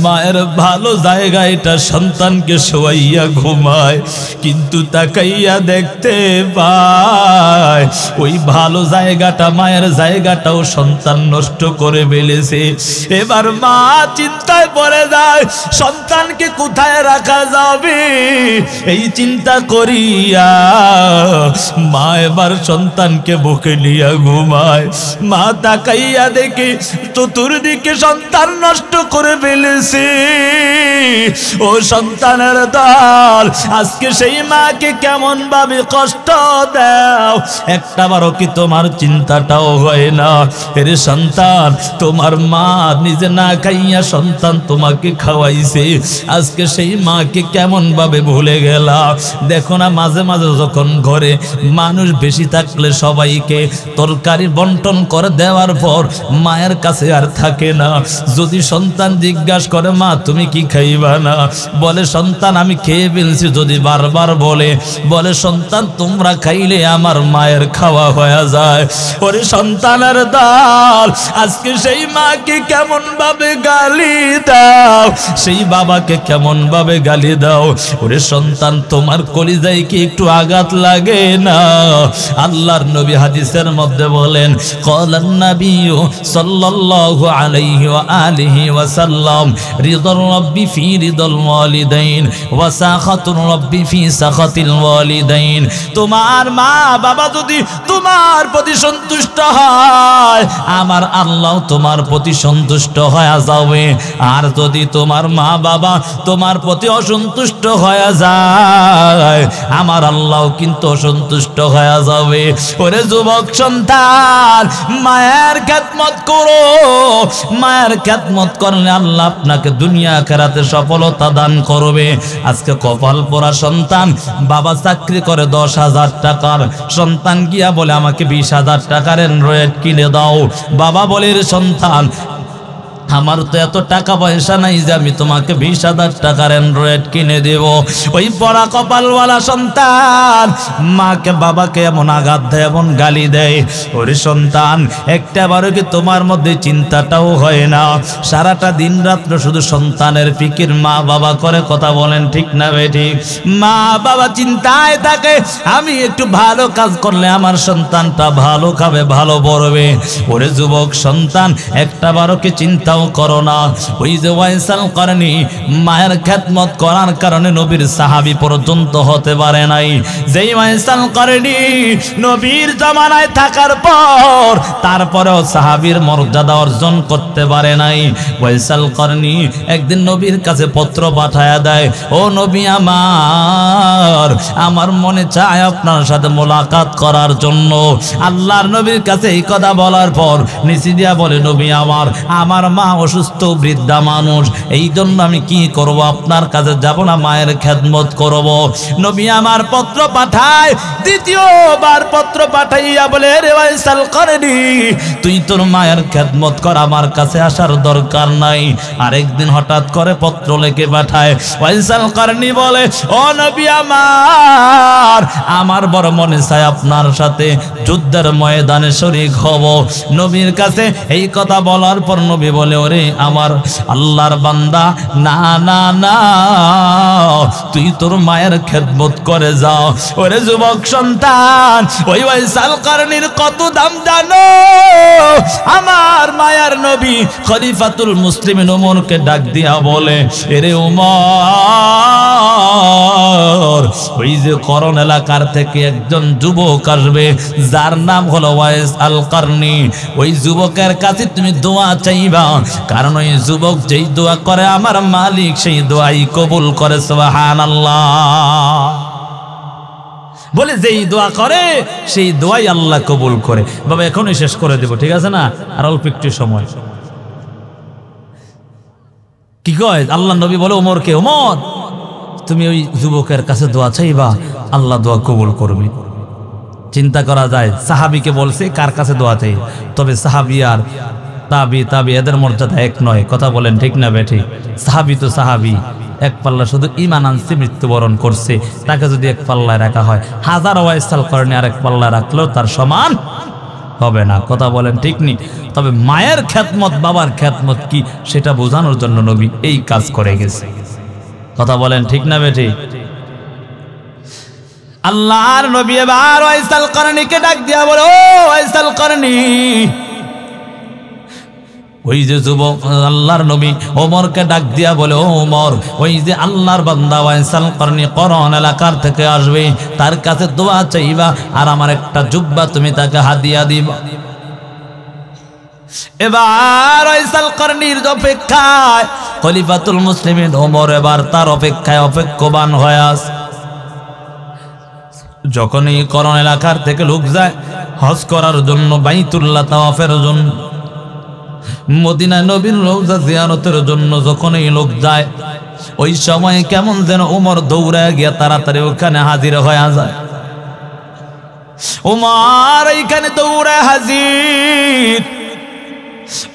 মায়ের ভালো জায়গাটা সন্তানকে শোয়াইয়া ঘুমায়। কিন্তু তাকাইয়া দেখতে পায় ওই ভালো জায়গাটা মায়ের জায়গাটাও সন্তান নষ্ট করে ফেলেছে। এবার মা চিন্তায় পড়ে যায় সন্তানকে কোথায় রাখা যাবে। এই চিন্তা করিয়া মা এবার সন্তানকে বুকে নিয়ে ঘুমায়। মা তাকাইয়া দেখে চতুর্দিকে সন্তান নষ্ট করে ফেলেছে। ও সন্তানের দল, আজকে সেই মাকে কেমন ভাবে কষ্ট দাও, একটাবারও কি তোমার চিন্তাটাও হয় না? এরে সন্তান, তোমার মা নিজে না খাইয়া সন্তান তোমাকে খাওয়াইছে, আজকে সেই মাকে কেমন ভাবে ভুলে গেলা। দেখো না মাঝে মাঝে যখন ঘরে মানুষ বেশি থাকলে সবাইকে তরকারি বন্টন করে দেওয়ার পর মায়ের কাছে আর থাকে না। যদি সন্তান জিজ্ঞাসা করে মা তুমি কি খাইবা না, বলে সন্তান আমি খেয়ে ফেলছি। যদি বারবার বলে সন্তান তোমরা খাইলে আমার মায়ের খাওয়া হয়ে যায়। ওরে সন্তানের দল, আজকে সেই মাকে কেমন ভাবে গালি দাও, সেই বাবাকে কেমন ভাবে গালি দাও। ওরে সন্তান, তোমার কলিজায় কি একটু আঘাত লাগে না? আল্লাহর নবী হাদিসের মধ্যে বলেন, ক্বালান নাবিয়্যু সাল্লাল্লাহু আলাইহি ওয়া আলিহি ওয়া সাল্লাম, রিদার রাব্বি ফি রিদাল ওয়ালিদাইন ওয়া সাখাতুর রাব্বি ফি সাখাতিল ওয়ালিদাইন। তোমার মা বাবা যদি তোমার প্রতি সন্তুষ্ট হয়, আমার আল্লাহ তোমার প্রতি সন্তুষ্ট হয়ে যাবে। আর যদি তোমার মা বাবা তোমার প্রতি অসন্তুষ্ট হয়ে যায়, আমার আল্লাহ কিন্তু অসন্তুষ্ট হয়ে যাবে। ওরে যুবক সন্তান, মায়ের খেদমত করো। মায়ের খেদমত করলে আল্লাহ আপনাকে দুনিয়া আখিরাতে সফলতা দান করবে। আজকে কপাল পোড়া সন্তান, বাবা চাকরি করে 10,000 টাকার, সন্তান গিয়া বলে আমাকে 20,000 টাকার অ্যান্ড্রয়েড কিনে দাও। বাবা বলে সন্তান আমার তো এত টাকা পয়সা নাই যে আমি তোমাকে 20,000 টাকার অ্যান্ড্রয়েড কিনে দেব। ওই পড়া কপালওয়ালা সন্তান মাকে বাবাকে এমন আঘাত দেয়, এমন গালি দেয়। ওরে সন্তান, একটাবারও কি তোমার মধ্যে চিন্তাটাও হয় না? সারাটা দিন রাত্র শুধু সন্তানের ফিকির মা বাবা করে। কথা বলেন ঠিক না বেঠিক? মা বাবা চিন্তায় থাকে আমি একটু ভালো কাজ করলে আমার সন্তানটা ভালো খাবে, ভালো পড়বে। ওরে যুবক সন্তান, একটাবারও কি চিন্তাও করো না? ওই যে ওয়াইসাল করনি, মায়ের খেদমত করার কারণে নবীর সাহাবী পর্যন্ত হতে পারে নাই। যেই ওয়াইসাল করনি নবীর জামানায় থাকার পর তারপরেও সাহাবীর মর্যাদা অর্জন করতে পারে নাই। ওয়াইসাল করনি একদিন নবীর কাছে পত্র পাঠায়া দেয়, ও নবী আমার মনে চায় আপনার সাথে মোলাকাত করার জন্য। আল্লাহর নবীর কাছে এই কথা বলার পর নিচে দিয়া বলে, নবী আমার মা অসুস্থ, বৃদ্ধা মানুষ, এই জন্য আমি কি করব? আপনার কাছে যাব না, মায়ের খেদমত করব। নবী আমার পত্র পাঠায়, দ্বিতীয়বার পত্র পাঠাইয়া বলে, রে ওয়াইসাল করনি, তুই তোর মায়ের খেদমত কর, আমার কাছে আসার দরকার নাই। আরেকদিন হঠাৎ করে পত্র লিখে পাঠায়। ওয়াইসাল করনি বলে, ও নবী আমার বড় মনে চায় আপনার সাথে যুদ্ধের ময়দানে শরীক হব। নবীর কাছে এই কথা বলার পর নবী বলে, বলে, ওরে আমার আল্লাহর বান্দা, না না না, তুই তোর মায়ের খেদমত করে যাও। ওরে যুবক সন্তান, ওই ওয়াইসাল কারনীর কত দাম জানো? আমার মায়ার নবী খলিফাতুল মুসলিমিন ওমরকে ডাক দিয়া বলে, এরে ওমর, ওই যে করণ এলাকার থেকে একজন যুবক আসবে, যার নাম হলো ওয়াইসাল কারনী। ওই যুবকের কাছে তুমি দোয়া চাইবা, কারণ ওই যুবক যেই দোয়া করে আমার মালিক সেই দোয়াই কবুল করে। সুবহানাল্লাহ। বলে যেই দোয়া করে সেই দোয়াই আল্লাহ কবুল করে। বাবা এখনই শেষ করে দেব, ঠিক আছে না? আর অল্প একটু সময়। কি কয় আল্লাহ নবী বলে ওমরকে, ওমর তুমি ওই যুবকের কাছে দোয়া চাইবা, আল্লাহ দোয়া কবুল করবে। চিন্তা করা যায়, সাহাবীকে বলছে কার কাছে দোয়া চাই, তবে সাহাবী আর তাবি এদের মর্যাদা এক নয়। কথা বলেন ঠিক না বেঠি? সাহাবী তো সাহাবী, এক পাল্লা শুধু ঈমান আনছে, মৃত্যুবরণ করছে, তাকে যদি এক পাল্লায় রাখা হয়, হাজার ওয়াইসাল কারণে আর এক পাল্লায় রাখলেও তার সমান হবে না। কথা বলেন ঠিক নি? তবে মায়ের খ্যাতমত, বাবার খ্যাতমত কি সেটা বোঝানোর জন্য নবী এই কাজ করে গেছে। কথা বলেন ঠিক না বেঠি? আল্লাহর নবী এবার ওয়াইসাল কারনীকে ডাক দিয়া বলে, ও ওয়াইসাল কারনী। ওই যে যুবক আল্লাহর নবী ওমরকে ডাক দিয়া বলে, ও ওমর, ওই যে আল্লাহর বান্দা ওয়াইসাল কারনী করণ এলাকার থেকে আসবে, তার কাছে দোয়া চাইবা, আর আমার একটা জুব্বা তুমি তাকে হাদিয়া দিবা। এবার ওয়াইসাল কারনীর অপেক্ষায় খলিফাতুল মুসলিমিন ওমর এবার তার অপেক্ষায় অপেক্ষমান হয়ে আছে। যখন এই করণ এলাকার থেকে লোক যায় হজ করার জন্য, বাইতুল্লাহ তাওয়াফের জন্য, মদিনায় নবীর রওজা জিয়ারতের জন্য যখন এই লোক যায়, ওই সময় কেমন যেন ওমর দৌড়ায় গিয়া তাড়াতাড়ি ওখানে হাজির হয়ে যায়। ওমর এইখানে দৌড়ায় হাজির।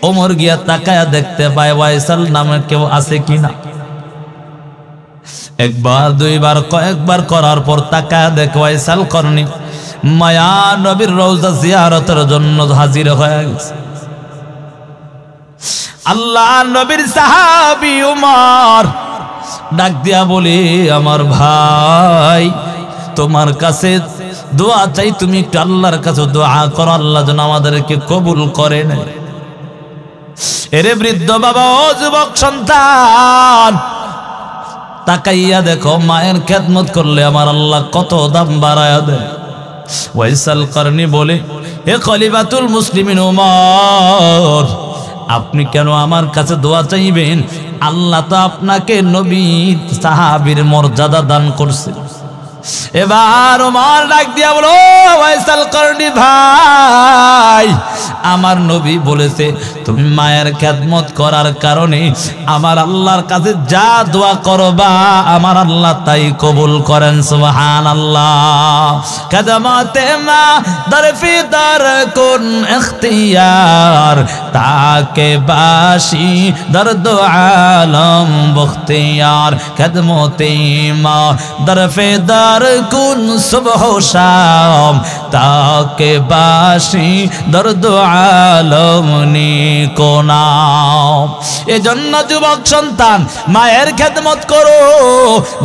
ওমর গিয়া তাকায়া দেখতে পায় ওয়াইসাল নামে কেউ আছে কিনা। একবার দুইবার কয়েকবার করার পর তাকায়া দেখে ওয়াইসাল কারনী মায়া নবীর রওজা জিয়ারতের জন্য হাজির হয়ে গেছে। আল্লাহ নবীর সাহাবী ওমর ডাক দিয়া বলে, আমার ভাই, তোমার কাছে দোয়া চাই, তুমি একটু আল্লাহর কাছে দোয়া করো, আল্লাহ যেন আমাদেরকে কবুল করেন। এরে বৃদ্ধ বাবা, ও যুবক সন্তান, তাকাইয়া দেখো মায়ের খেদমত করলে আমার আল্লাহ কত দাম বাড়ায়া দেয়। ওয়াইসাল কারনী বলে, হে খলিফাতুল মুসলিমিন ওমর, আপনি কেন আমার কাছে দোয়া চাইবেন? আল্লাহ তো আপনাকে নবী সাহাবীর মর্যাদা দান করছে। এবার ওমর ডাক দিয়া বলো, ওয়াইসাল কারনী ভাই, আমার নবী বলেছে তুমি মায়ের খেদমত করার কারণে আমার আল্লাহর কাছে যা দোয়া করবা আমার আল্লাহ তাই কবুল করেন। সুবহানাল্লাহ। কদমতে মা দরফি দর কুন ইখতিয়ার, তাকে বাসি দর্দ আলম বখতিয়ার। কদমতে মা দরফি দর কুন সুবহ শাম, তাকে বাসি দর্দ আলম নিকো নাম। এজন্য যুবক সন্তান মায়ের খেদমত করো,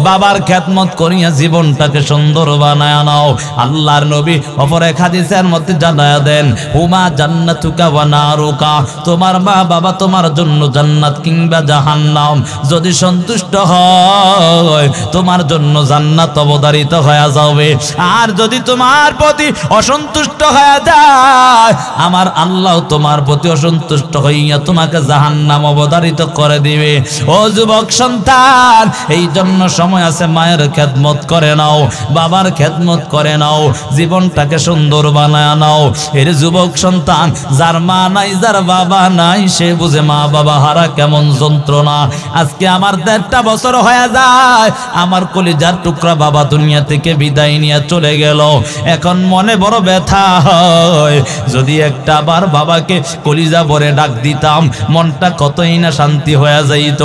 বাবার খেদমত করিয়া জীবনটাকে সুন্দর বানায় নাও। আল্লাহর নবী অপর এক হাদিসের মধ্যে জানায়া দেন, হুমা জান্নাতুকা ওয়া নারুকা, তোমার মা বাবা তোমার জন্য জান্নাত কিংবা জাহান্নাম। যদি সন্তুষ্ট হয় তোমার জন্য জান্নাত অবধারিত হয়ে যাবে, আর যদি তোমার প্রতি অসন্তুষ্ট হয়ে যায় আমার আল্লাহ তোমার প্রতি অসন্তুষ্ট হইয়া তোমাকে জাহান্নাম অবধারিত করে দিবে। ও যুবক সন্তান, এই জন্য সময় আছে, মায়ের খেদমত করে নাও, বাবার খেদমত করে নাও, জীবনটাকে সুন্দর বানায় নাও। এর যুবক সন্তান, যার মা নাই যার বাবা নাই সে বুঝে মা বাবা হারা কেমন যন্ত্রণা। আজকে আমার 1.5 বছর হয়ে যায়, আমার কলিজার টুকরা বাবা দুনিয়া থেকে বিদায় নিয়ে চলে গেল। এখন মনে বড় ব্যথা হয়, যদি একটা বার বাবাকে কলিজা ভরে ডাক দিতাম, মনটা কতই না শান্তি হয়ে যাইত।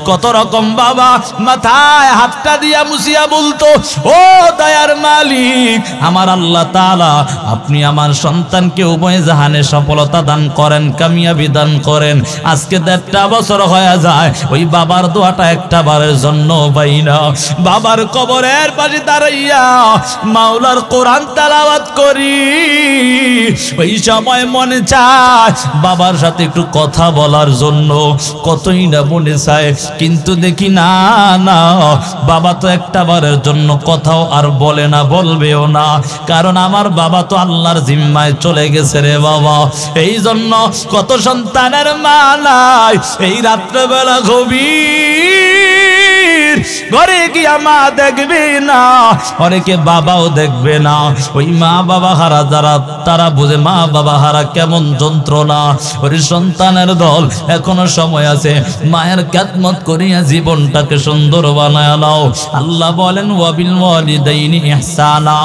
কত রকম বাবা মাথায় হাতটা দিয়া মুছিয়া বলতো, ও দয়ার মালিক আমার আল্লাহ তাআলা, আপনি আমার সন্তানকে উভয় জাহানে সফলতা দান করেন, কামিয়াবি দান করেন। আজকে 1.5 বছর হয়ে যায়, ওই বাবার দোয়াটা একটা বারের জন্য পাই না। বাবার কবরের পাশে দাঁড়াইয়া মাওলার কোরআন তেলাওয়াত করি, ওই সময় মনে চায় বাবার সাথে একটু কথা বলার জন্য, কতই না মনে চায়, কিন্তু দেখি না না, বাবা তো একটা বারের জন্য কথাও আর বলে না, বলবেও না, কারণ আমার বাবা তো আল্লাহর জিম্মায় চলে গেছে রে বাবা। এই জন্য কত সন্তানের মা নাই, এই রাত্রেবেলা গভীর ঘরে গিয়া মা দেখবে না, অনেকে বাবাও দেখবে না। ওই মা বাবা হারা যারা, তারা বুঝে মা বাবা হারা কেমন যন্ত্রণা। ওই সন্তানের দল এখনো সময় আছে, মায়ের খেদমত করিয়া জীবনটাকে সুন্দর বানায় নাও। আল্লাহ বলেন ওয়াবিল ওয়ালিদাইনি ইহসানা,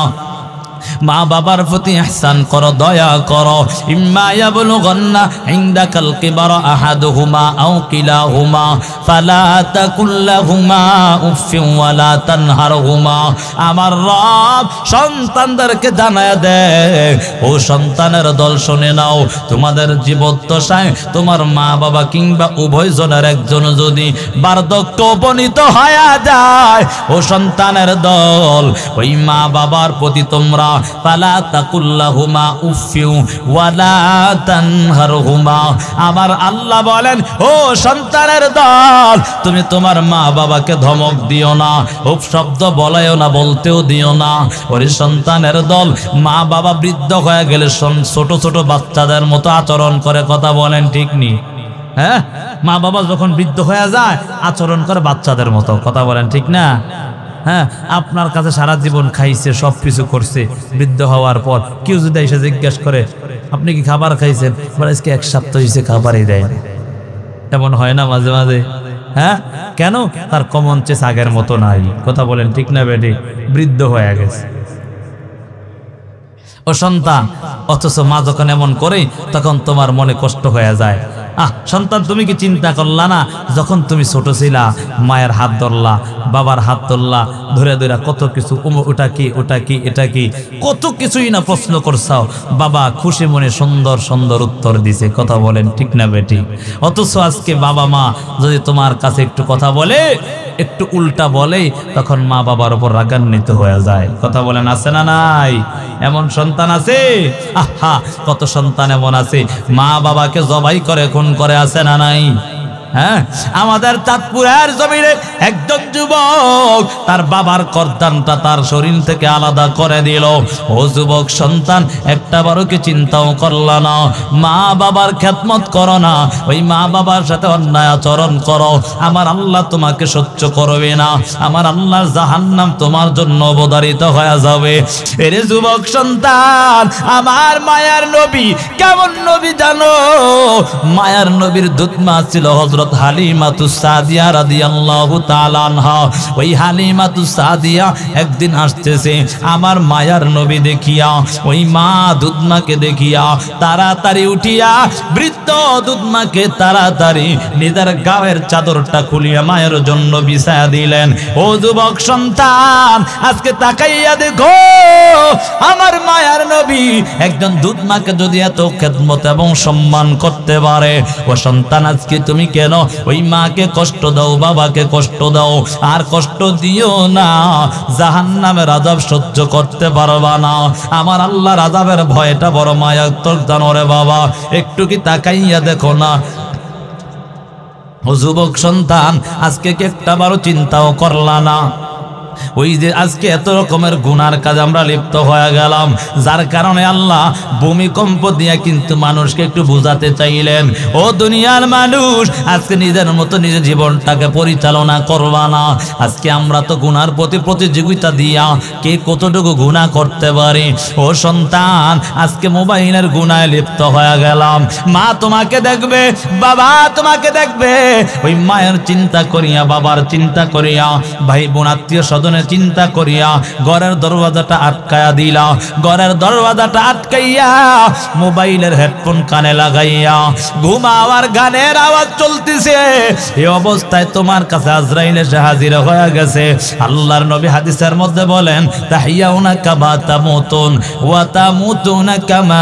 মা বাবার প্রতি ইহসান করো, দয়া করো। ইম্মা ইয়াবলুগান্না ইনদাকাল কিবারা আহাদুহুমা আও কিলাহুমা ফালা তাকুল লাহুমা উফফিন ওয়ালা তানহারহুমা। আমার রব সন্তানদেরকে জানায় দেয়, ও সন্তানের দল শুনে নাও, তোমাদের জীবদ্দশায় তোমার মা বাবা কিংবা উভয়জনের একজন যদি বার্ধক্য উপনীত হয়ে যায়, ও সন্তানের দল ওই মা বাবার প্রতি তোমরা ফালা তাকুল লাহুমা উফফিন ওয়ালা তানহারহুমা। আমার আল্লাহ বলেন, ও সন্তানের দল, তুমি তোমার মা বাবাকে ধমক দিও না, উপশব্দ বলায়ও না, বলতেও দিও না। ওই সন্তানের দল মা বাবা বৃদ্ধ হয়ে গেলে ছোট ছোট বাচ্চাদের মতো আচরণ করে, কথা বলেন ঠিক নি? হ্যাঁ, মা বাবা যখন বৃদ্ধ হয়ে যায় আচরণ করে বাচ্চাদের মতো, কথা বলেন ঠিক না? হ্যাঁ, আপনার কাছে সারা জীবন খাইছে, সব কিছু করছে, বৃদ্ধ হওয়ার পর কেউ যদি এসে জিজ্ঞেস করে আপনি কি খাবার খাইছেন, আজকে 1 সপ্তাহ হয়েছে খাবারই দেয়, এমন হয় না মাঝে মাঝে? হ্যাঁ, কেন? তার কমন চেস আগের মতো নাই, কথা বলেন ঠিক না বেটি? বৃদ্ধ হয়ে গেছে ও সন্তান, অথচ মা যখন এমন করে তখন তোমার মনে কষ্ট হয়ে যায়। সন্তান, তুমি কি চিন্তা করলা না যখন তুমি ছোট ছিলা, মায়ের হাত ধরলা, বাবার হাত ধরলা, ধরে ধরে কত কিছু, ওটা কি, ওটা কি, এটা কি, কত কিছুই না প্রশ্ন করছাও, বাবা খুশি মনে সুন্দর সুন্দর উত্তর দিছে, কথা বলেন ঠিক না বেটি? অথচ আজকে বাবা মা যদি তোমার কাছে একটু কথা বলে, একটু উল্টা বলে, তখন মা বাবার উপর রাগান্বিত হয়ে যায়, কথা বলেন আছে না নাই? এমন সন্তান আছে, আহা কত সন্তান এমন আছে মা বাবাকে জবাই করে খুন করে, আছে না নাই? হ্যাঁ, আমাদের চাঁদপুরের জমিনে একজন যুবক তার বাবার করদানটা তার শরীর থেকে আলাদা করে দিল। ও যুবক সন্তান, একটা বারও কি চিন্তাও করলা না? মা বাবার খেদমত করো না, ওই মা বাবার সাথে অন্যায় আচরণ করো, আমার আল্লাহ তোমাকে সহ্য করবে না, আমার আল্লাহর জাহান্নাম তোমার জন্য অবধারিত হয়ে যাবে। এরে যুবক সন্তান, আমার মায়ার নবী কেমন নবী জানো? মায়ার নবীর দুধমা ছিল হযরত হালিমাতুস সাদিয়া রাদিয়াল্লাহু তাআলা আনহা। ওই হালিমাতুস সাদিয়া একদিন আসতেছে আমার মায়ার নবী দেখিয়া, ওই মা দুধমাকে দেখিয়া তাড়াতাড়ি উঠিয়া বৃদ্ধ দুধমাকে তাড়াতাড়ি নিজের গায়ের চাদরটা খুলিয়া মায়ের জন্য বিছায়া দিলেন। ও যুবক সন্তান, আজকে তাকাইয়া দেখো, আমার মায়ার নবী একজন দুধমাকে যদি এত খেদমত এবং সম্মান করতে পারে, ও সন্তান আজকে তুমি কেন ওই মাকে কষ্ট দাও, বাবাকে কষ্ট দাও? আর কষ্ট দিও না, জাহান্নামের আযাব সহ্য করতে পারবা না। আমার আল্লাহর আযাবের ভয়টা বড় মারাত্মক জানো রে বাবা, একটু কি তাকাইয়া দেখো না? ও যুবক সন্তান, আজকে কি একটা বারো চিন্তাও করলা না? ওই যে আজকে এত রকমের গুনার কাজ আমরা লিপ্ত হয়ে গেলাম, যার কারণে আল্লাহ ভূমিকম্প দিয়ে কিন্তু মানুষকে একটু বুঝাতে চাইলেন, ও দুনিয়ার মানুষ, আজকে নিজের মতো নিজের জীবনটাকে পরিচালনা করবা না। আজকে আমরা তো গুনার প্রতি প্রতিযোগিতা দিয়া কে কতটুকু গুনাহ করতে পারি। ও সন্তান, আজকে মোবাইলের গুনায় লিপ্ত হয়ে গেলাম। মা তোমাকে দেখবে, বাবা তোমাকে দেখবে, ওই মায়ের চিন্তা করিয়া, বাবার চিন্তা করিয়া, ভাই বোন আত্মীয় স্বজনের চিন্তা করিয়া ঘরের দরওয়াজাটা আটকায়া দিলা, ঘরের দরওয়াজাটা আটকাইয়া মোবাইলের হেডফোন কানে লাগাইয়া ঘুমাওয়ার গানের আওয়াজ চলতেছে। এই অবস্থায় তোমার কাছে আজরাইল এসে হাজির হয়ে গেছে। আল্লাহর নবী হাদিসের মধ্যে বলেন, তাহিয়াউনা কামা তামুতুন ওয়া তামুতুনা কামা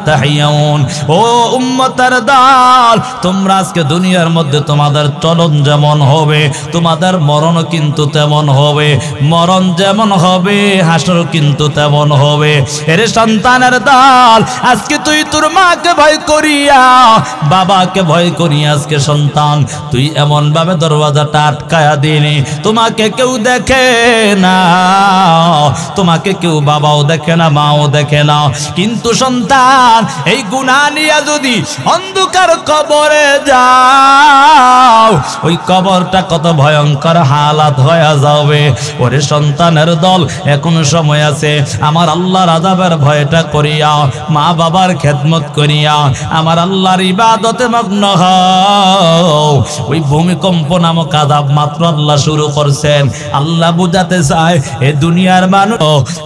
তাহিয়াউন। ও উম্মতের দল, তোমরা আজকে দুনিয়ার মধ্যে তোমাদের চলন যেমন হবে, তোমাদের মরণও কিন্তু তেমন হবে। মরণ যেমন হবে, হাসর কিন্তু তেমন হবে। এর সন্তানের দল, আজকে তুই তোর মাকে ভয় করিয়া, বাবাকে ভয় করিয়া আজকে সন্তান তুই এমন ভাবে দরওয়াজাটা আটকায়া দিনি। তোমাকে কেউ দেখে না, তোমাকে কেউ বাবাও দেখে না, মাও দেখে না, কিন্তু সন্তান এই গুনাহ নিয়ে যদি অন্ধকার কবরে যাও, ওই কবরটা কত ভয়ঙ্কর হালাত হয়ে যাবে। ওরে সন্তানের দল, এখন সময় আছে, আমার আল্লাহর আযাবের ভয়টা করিয়া, মা বাবার খেদমত করিয়া, আমার আল্লাহর ইবাদতে মগ্ন হও। ওই ভূমিকম্প নামক আযাব মাত্র আল্লাহ শুরু করছেন। আল্লাহ বুঝাতে চায়, এ দুনিয়ার মানুষ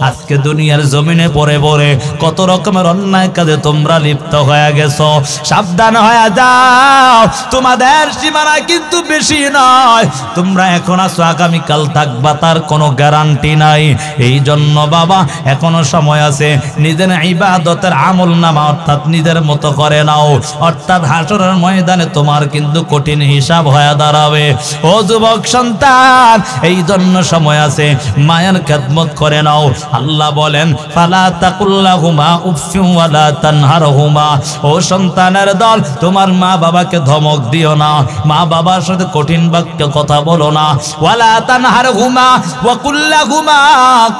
আজকে দুনিয়ার জমিনে পড়ে পড়ে কত রকমের অন্যায় কাজে তোমরা লিপ্ত হয়ে গেছো। সাবধান হয়ে যাও, তোমাদের সীমানা কিন্তু বেশি নয়। তোমরা এখন আছো, আগামীকাল থাকবা তার কোনো গ্যারান্টি নাই। এই জন্য বাবা, এখনো সময় আছে, নিজের ইবাদতের আমল নামা অর্থাৎ নিজের মতো করে নাও, অর্থাৎ হাসরের ময়দানে তোমার কিন্তু কঠিন হিসাব হয়ে দাঁড়াবে। ও যুবক সন্তান, এই জন্য সময় আছে, মায়ের খেদমত করে নাও। আল্লাহ বলেন, ফালা তাকুল্লাহুমা উফফিন ওয়ালা তানহারহুমা। ও সন্তানের দল, তোমার মা বাবাকে ধমক দিও না, মা বাবার সাথে কঠিন বাক্যে কথা বলো না। ওয়ালা তানহারহুমা ওয়া কুল্লাহুমা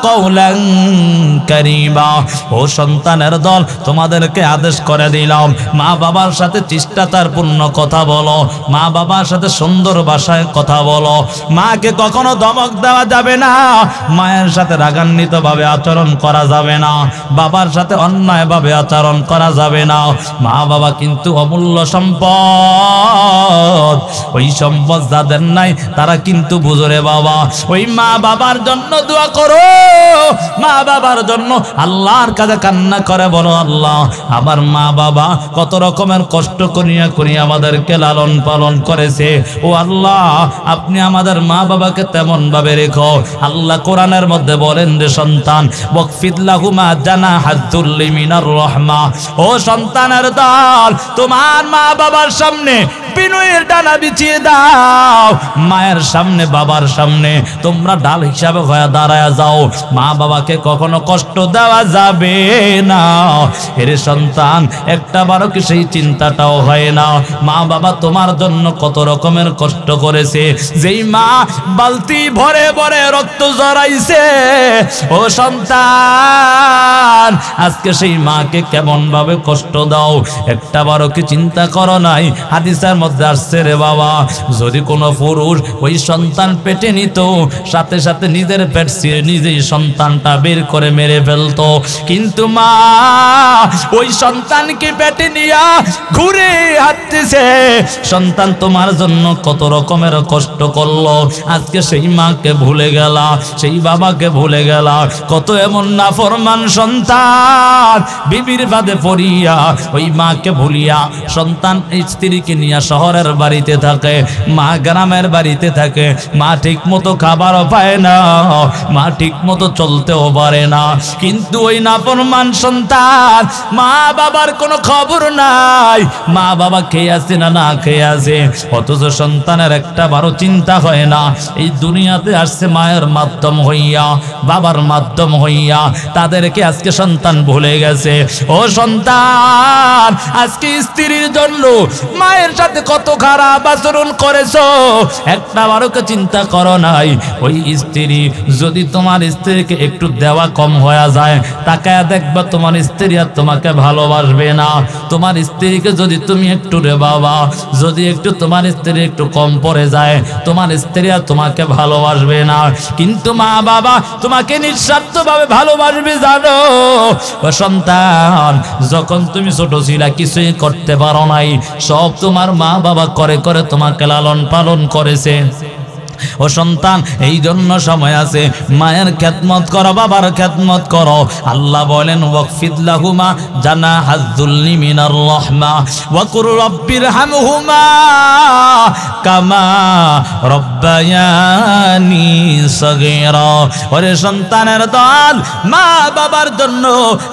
কাওলান কারীমা। ও সন্তানের দল, তোমাদেরকে আদেশ করে দিলাম, মা বাবার সাথে শিষ্টাচারপূর্ণ কথা বলো, মা বাবার সাথে সুন্দর ভাষায় কথা বলো। মাকে কখনো ধমক দেওয়া যাবে না, মায়ের সাথে রাগান্বিত ভাবে আচরণ করা যাবে না, বাবার সাথে অন্যায় ভাবে আচরণ করা যাবে না। মা বাবা কিন্তু অমূল্য সম্পদ। ওই সম্পদ যাদের নাই তারা কিন্তু বুঝরে বাবা। ওই মা বাবার জন্য দোয়া করো, মা বাবার জন্য আল্লাহর কাছে কান্না করে বলো, আল্লাহ আমার মা বাবা কত রকমের কষ্ট করিয়া করিয়া আমাদেরকে লালন পালন করেছে। ও আল্লাহ, আপনি আমাদের মা বাবাকে তেমন ভাবে রেখো। আল্লাহ কোরআনের মধ্যে বলেন, রে সন্তান, ওয়াকফিদ লাহুমা জানাহাদ যুল্লি মিনার রাহমা। ও সন্তানের দল, তোমার মা বাবার সামনে বিনয়ের ডানা বিছিয়ে দাও। মায়ের সামনে, বাবার সামনে তোমরা ডাল হিসাবে হয়ে দাঁড়ায় যাও। মা বাবাকে কখনো কষ্ট দেওয়া যাবে না। এরে সন্তান, একটা বারো কি সেই চিন্তাটাও হয় না, মা বাবা তোমার জন্য কত রকমের কষ্ট করেছে। যেই মা বালতি ভরে ভরে রক্ত জড়াইছে, ও সন্তান আজকে সেই মাকে কেমন ভাবে কষ্ট দাও, একটা বারো কি চিন্তা করো নাই? হাদিসের মধ্যে আসছে, রে বাবা, যদি কোনো পুরুষ ওই সন্তান পেটে নিত, সাথে সাথে নিজের পেট ছিঁড়ে নিজেই সন্তানটা বের করে মেরে ফেলতো, কিন্তু মা ওই সন্তানকে পেটে নিয়া ঘুরে হাঁটতেছে। সন্তান তোমার জন্য কত রকমের কষ্ট করলো, আজকে সেই মাকে ভুলে গেলা, সেই বাবাকে ভুলে গেলা। কত এমন নাফরমান সন্তান বিবির ফাঁদে পড়িয়া ওই মাকে ভুলিয়া সন্তান স্ত্রীকে নিয়ে শহরের বাড়িতে থাকে, মা গ্রামের বাড়িতে থাকে। মা ঠিক মতো খাবারও পায় না, মা ঠিক মতো চলতেও পারে না, কিন্তু ওই নাফরমান সন্তান মা বাবার কোনো খবর নাই, মা বাবা খেয়ে আছে না না খেয়ে আছে। অথচ সন্তানের একটা বারো চিন্তা হয় না, এই দুনিয়াতে আসছে মায়ের মাধ্যম হইয়া, বাবার মাধ্যম হইয়া, তাদেরকে আজকে সন্তান ভুলে গেছে। ও সন্তান, আজকে স্ত্রীর জন্য মায়ের সাথে কত খারাপ আচরণ করেছো, একটা বারোকে চিন্তা করো নাই? ওই স্ত্রী যদি তোমার স্ত্রীকে একটু দেওয়া কম হয়ে যায়, তাকায় দেখবা তোমার স্ত্রী আর তোমাকে ভালোবাসবে না। তোমার স্ত্রীকে যদি তুমি একটু, রে বাবা, যদি একটু তোমার স্ত্রী একটু কম পড়ে যায়, তোমার স্ত্রী আর তোমাকে ভালোবাসবে না। কিন্তু মা বাবা তোমাকে নিঃস্বার্থভাবে ভালোবাসবে, জানো? ও সন্তান, যখন তুমি ছোট ছিলা, কিছুই করতে পারো নাই, সব তোমার মা বাবা করে করে তোমাকে লালন পালন করেছে। ও সন্তান, এই জন্য সময় আছে, মায়ের খেদমত করো, বাবার খেদমত করো। আল্লাহ বলেন ওয়াকফিদ লাহুমা জানাহাজ যুল্লি মিনার রাহমা ওয়া কুর রাব্বিরহামহুমা কামা রব্বায়ানি সগীরা। ওরে সন্তানের দল, মা বাবার জন্য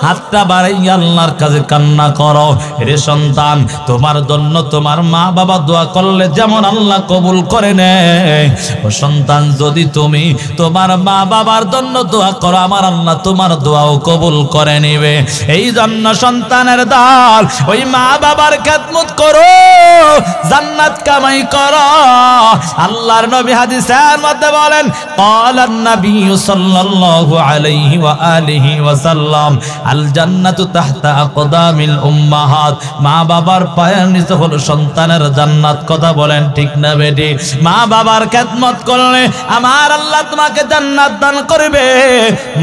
হাতটা বাড়াইয়া আল্লাহর কাছে কান্না করো। রে সন্তান, তোমার জন্য তোমার মা বাবা দোয়া করলে যেমন আল্লাহ কবুল করে নেয়, ও সন্তান যদি তুমি তোমার মা বাবার জন্য দোয়া করো, আমার আল্লাহ তোমার দোয়াও কবুল করে নেবে। এই জন্য সন্তানের দল, ওই মা বাবার খেদমত করো, জান্নাত কামাই করো। আল্লাহর নবী হাদিসের মধ্যে বলেন ক্বালান নবী সাল্লাল্লাহু আলাইহি ওয়া আলিহি ওয়া সাল্লাম আল জান্নাতু তাহতা আকদামিল উম্মাহাত। মা বাবার পায়ের নিচে হলো সন্তানের জান্নাত। কথা বলেন ঠিক না বেটি? মা বাবার খেদমত করলে আমার আল্লাহ তোমাকে জান্নাত দান করবে।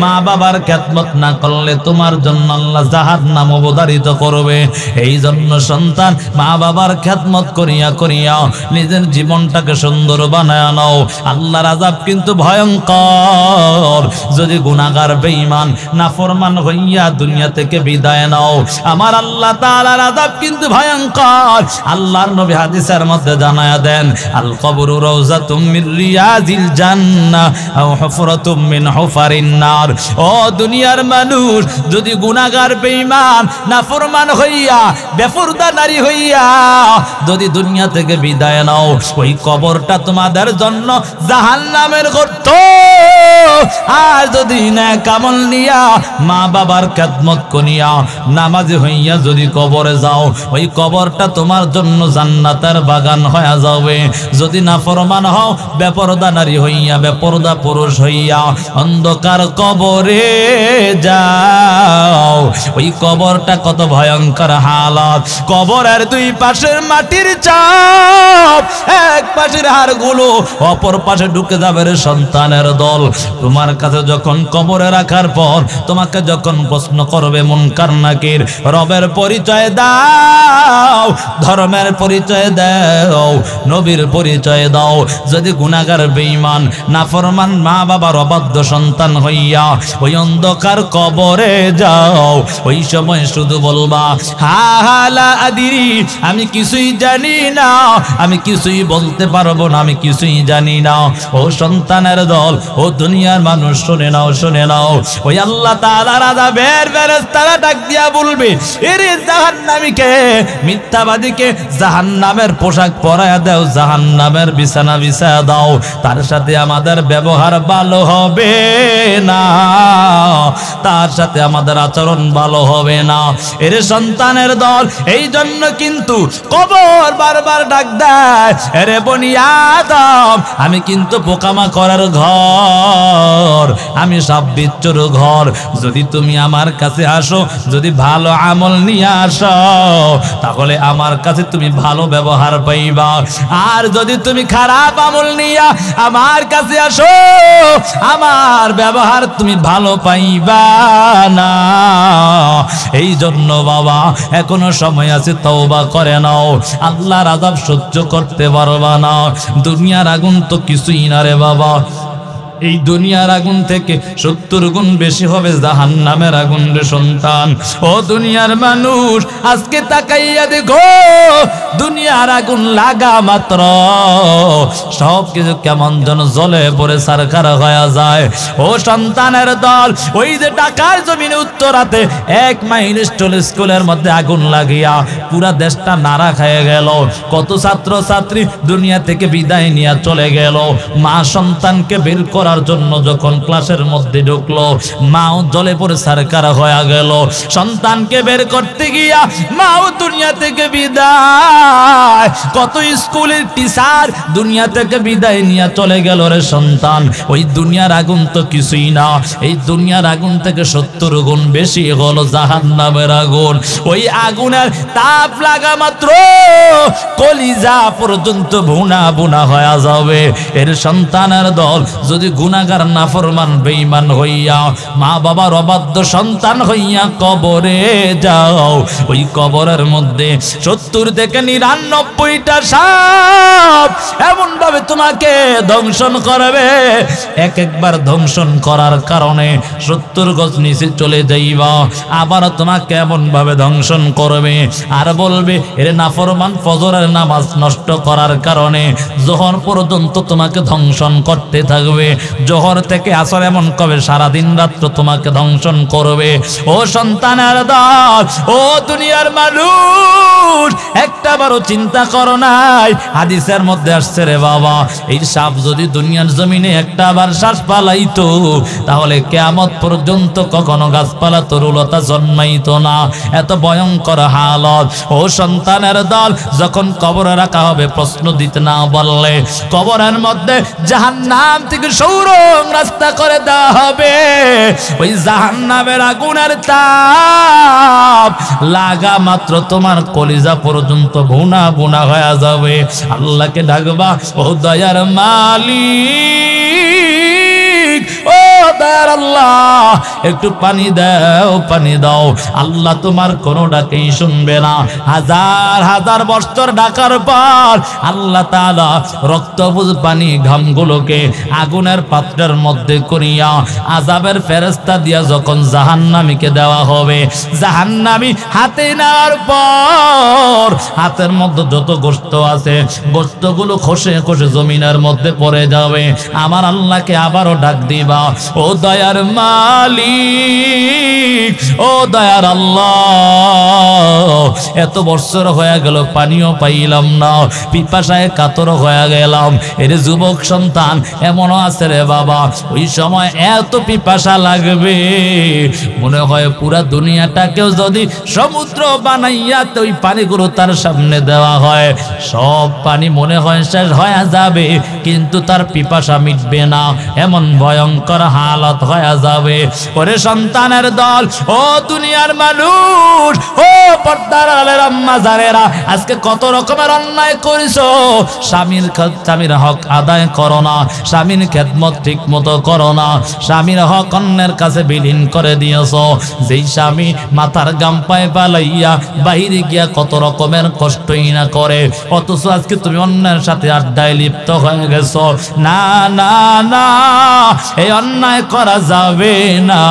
মা বাবার খেদমত না করলে তোমার জন্য আল্লাহ জাহান্নাম অবধারিত করবে। এই জন্য সন্তান, মা বাবার খেদমত করিয়া করিয়া নিজের জীবনটাকে সুন্দর বানায় নাও। আল্লাহর আযাব কিন্তু ভয়ঙ্কর। যদি গুনাহগার বেঈমান নাফরমান হইয়া দুনিয়া থেকে বিদায় নাও, আমার আল্লাহ তাআলার আযাব কিন্তু ভয়ঙ্কর। আল্লাহর নবী হাদিসের মধ্যে জানায়া দেন আল কবরু রাউযাতুম মির রিয়াজিল জান্নাহ আও হুফরাতুম মিন হুফারিন নার। ও দুনিয়ার মানুষ, যদি গুনাহগার বেঈমান নাফরমান হইয়া বেপরদা নারী হইয়া যদি দুনিয়া থেকে বিদায় নাও, ওই কবরটা তোমাদের জন্য জাহান্নামের গর্ত। আর যদি নেক আমল নিয়া মা বাবার খেদমত করিয়া নামাজি হইয়া যদি কবরে যাও, ওই কবরটা তোমার জন্য জান্নাতের বাগান হয়ে যাবে। যদি নাফরমান হও, বেপরদা নারী হইয়া বেপরদা পুরুষ হইয়া অন্ধকার কবরে যাও, ওই কবরটা কত ভয়ঙ্কর হালাত। কবরের দুই পাশের মাটির চাপ, এক পাশের হাড়গুলো অপর পাশে ঢুকে যাবে। রে সন্তানের দল, তোমার কাছে যখন কবরে রাখার পর তোমাকে যখন প্রশ্ন করবে মুনকার নাকির, রবের পরিচয় দাও, ধর্মের পরিচয় দাও, নবীর পরিচয় দাও। যদি গুনাহগার বেঈমান নাফরমান মা বাবার অবাধ্য সন্তান হইয়া ওই অন্ধকার কবরে যাও, ওই সময় শুধু বলবা হালা আদিরি, আমি কিছুই জানি না, আমি কিছুই বলতে পারবো না, আমি কিছুই জানি না। ও সন্তানের দল, ও দুনিয়ার মানুষ, শুনে নাও, শুনে নাও। ওই আল্লাহ তাআলার আযাবের ফেরেশতারা ডাক দিয়া বলবে, এরে জাহান্নামীকে, মিথ্যাবাদীকে জাহান্নামের পোশাক পরায়া দাও, জাহান্নামের বিছানা বিছায়া দাও, তার সাথে আমাদের ব্যবহার ভালো হবে না, তার সাথে আমাদের আচরণ ভালো হবে না। এরে সন্তানের দল, এই জন্য কিন্তু কবর বারবার ডাক দেয়, এরে বনি আদম, আমি কিন্তু পোকামা করার ঘর, আমি সব বিচ্ছুর ঘর। যদি তুমি আমার কাছে আসো, যদি ভালো আমল নিয়ে আসো, তাহলে আমার কাছে তুমি ভালো ব্যবহার পাইবা। আর যদি তুমি খারাপ আমল নিয়ে আমার কাছে আসো, আমার ব্যবহার তুমি ভালো পাইবা না। এই জন্য বাবা, এখনো সময় আছে, তওবা করে নাও। আল্লাহর আযাব সহ্য করতে পারবা না। দুনিয়ার আগুন তো কিছুই না রে বাবা, এই দুনিয়ার আগুন থেকে 70 গুণ বেশি হবে জাহান্নামের আগুন রে সন্তান। ও দুনিয়ার মানুষ, আজকে তাকাইয়া দেখো, দুনিয়ার আগুন লাগা মাত্র সব কিছু কেমন যেন জ্বলে পড়ে ছারখার হয়ে যায়। ও সন্তানের দল, ওই যে ঢাকার জমিনে উত্তরাতে 1 মাইল স্কুলের মধ্যে আগুন লাগিয়া পুরা দেশটা নাড়া খেয়ে গেল। কত ছাত্র ছাত্রী দুনিয়া থেকে বিদায় নিয়ে চলে গেল। মা সন্তানকে বের করার জন্য যখন ক্লাসের মধ্যে ঢুকলো, মাও জ্বলে পড়ে ছারখার হয়ে গেল। সন্তানকে বের করতে গিয়া মাও দুনিয়া থেকে বিদায়। কত স্কুলের টিচার দুনিয়া থেকে বিদায় নিয়ে চলে গেল রে সন্তান। ওই দুনিয়ার আগুন তো কিছুই না, এই দুনিয়ার আগুন থেকে 70 গুণ বেশি হলো জাহান্নামের আগুন। ওই আগুনের তাপ লাগা মাত্র কলিজা পর্যন্ত ভুনা ভুনা হয়ে যাবে। এর সন্তানের দল, যদি গুনাহগার নাফরমান বেঈমান হইয়া মা বাবার অবাধ্য সন্তান হইয়া কবরে যাও, ওই কবরের মধ্যে 70 থেকে 99টা সাপ এমন ভাবে তোমাকে দংশন করবে, একবার দংশন করার কারণে 70 গজ নিচে চলে যাইবা, আবার তোমাকে এমন ভাবে দংশন করবে আর বলবে এর নাফরমান ফজরের নামাজ নষ্ট করার কারণে যোহর পর্যন্ত তোমাকে ধ্বংসন করতে থাকবে, জোহর থেকে আসর এমন কবে সারা দিন রাত্র তোমাকে ধ্বংসন করবে। ও সন্তানের দল, ও দুনিয়ার মানুষ, একটা বারো চিন্তা করো নাই? হাদিসের মধ্যে আসছে রে বাবা, এই সাপ যদি দুনিয়ার জমিনে একটা বার শ্বাস পালাইতো তাহলে কিয়ামত পর্যন্ত কখনো গাছপালা তরুলতা জন্মাইতো না, এত ভয়ঙ্কর হালত। ও সন্তানের দল, যখন কবরে রাখা হবে প্রশ্ন দিতে না বললে কবরের মধ্যে জাহান্নাম থেকে সৌরং রাস্তা করে দেওয়া হবে, ওই জাহান্নামের আগুনের তাপ লাগা মাত্র তোমার কলিজা পর্যন্ত ভুনা ভুনা হয়ে যাবে। আল্লাহকে ডাকবা, ও দয়ার মালিক, ও দয়ার আল্লাহ, একটু পানি দাও, পানি দাও। আল্লাহ তোমার কোনো ডাকেই শুনবে না। হাজার হাজার বছর ডাকার পর আল্লাহ তাআলা রক্তপুজ পানি ঘামগুলোকে আগুনের পাত্রের মধ্যে করিয়া আযাবের ফেরেশতা দিয়া যখন জাহান্নামীকে দেওয়া হবে, জাহান্নামী হাতে নেওয়ার পর হাতের মধ্যে যত গোশত আছে গোশতগুলো খসে খসে জমিনের মধ্যে পড়ে যাবে। আমার আল্লাহকে আবারও ডাক দিবা, ও দয়ার মালিক, ও দয়ার আল্লাহ, এত বছর হয়ে গেল পানিও পাইলাম না, পিপাসায় কাতর হয়ে গেলাম। এর যুবক সন্তান এমনও আছে রে বাবা, ওই সময় এত পিপাসা লাগবে মনে হয় পুরা দুনিয়াটাকেও যদি সমুদ্র বানাইয়া তো ওই পানিগুলো তার সামনে দেওয়া হয়, সব পানি মনে হয় শেষ হয়ে যাবে, কিন্তু তার পিপাসা মিটবে না, এমন ভয়ঙ্কর হালত হয়ে যাবে। ওরে সন্তানের দল, ও দুনিয়ার মানুষ, ও পর্দার আলের আম্মা জানেরা, আজকে কত রকমের অন্যায় করেছো। স্বামীর হক আদায় করো না, স্বামীর খেদমত ঠিক মতো করো না, স্বামীর হক অন্যের কাছে বিলীন করে দিয়েছো। যেই স্বামী মাথার গাম পায়ে পালাইয়া বাইরে গিয়া কত রকমের কষ্টই না করে, অথচ আজকে তুমি অন্যের সাথে আড্ডায় লিপ্ত হয়ে গেছো। না না না, এই অন্যায় করা যাবে না,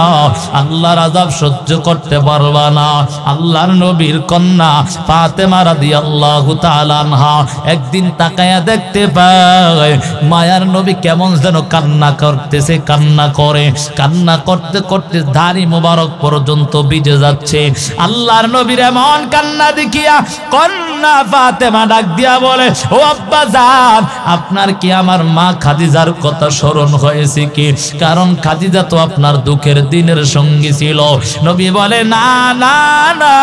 আল্লাহর আযাব সহ্য করতে পারবা না। আল্লাহর নবীর কন্যা ফাতেমা রাদিয়াল্লাহু তাআলা আনহা একদিন তাকায়া দেখতে পায় মায়ার নবী কেমন যেন কান্না করতেছে, কান্না করে, কান্না করতে করতে দাড়ি মোবারক পর্যন্ত ভিজে যাচ্ছে। আল্লাহর নবীর এমন কান্না দেখিয়া কন্যা ফাতেমা ডাক দিয়া বলে, ও আব্বা জান, আপনার কি আমার মা খাদিজার কথা স্মরণ হয়েছে কি? কারণ খাদিজা তো আপনার দুঃখের দিনের সঙ্গী ছিল। নবী বলে, না না না,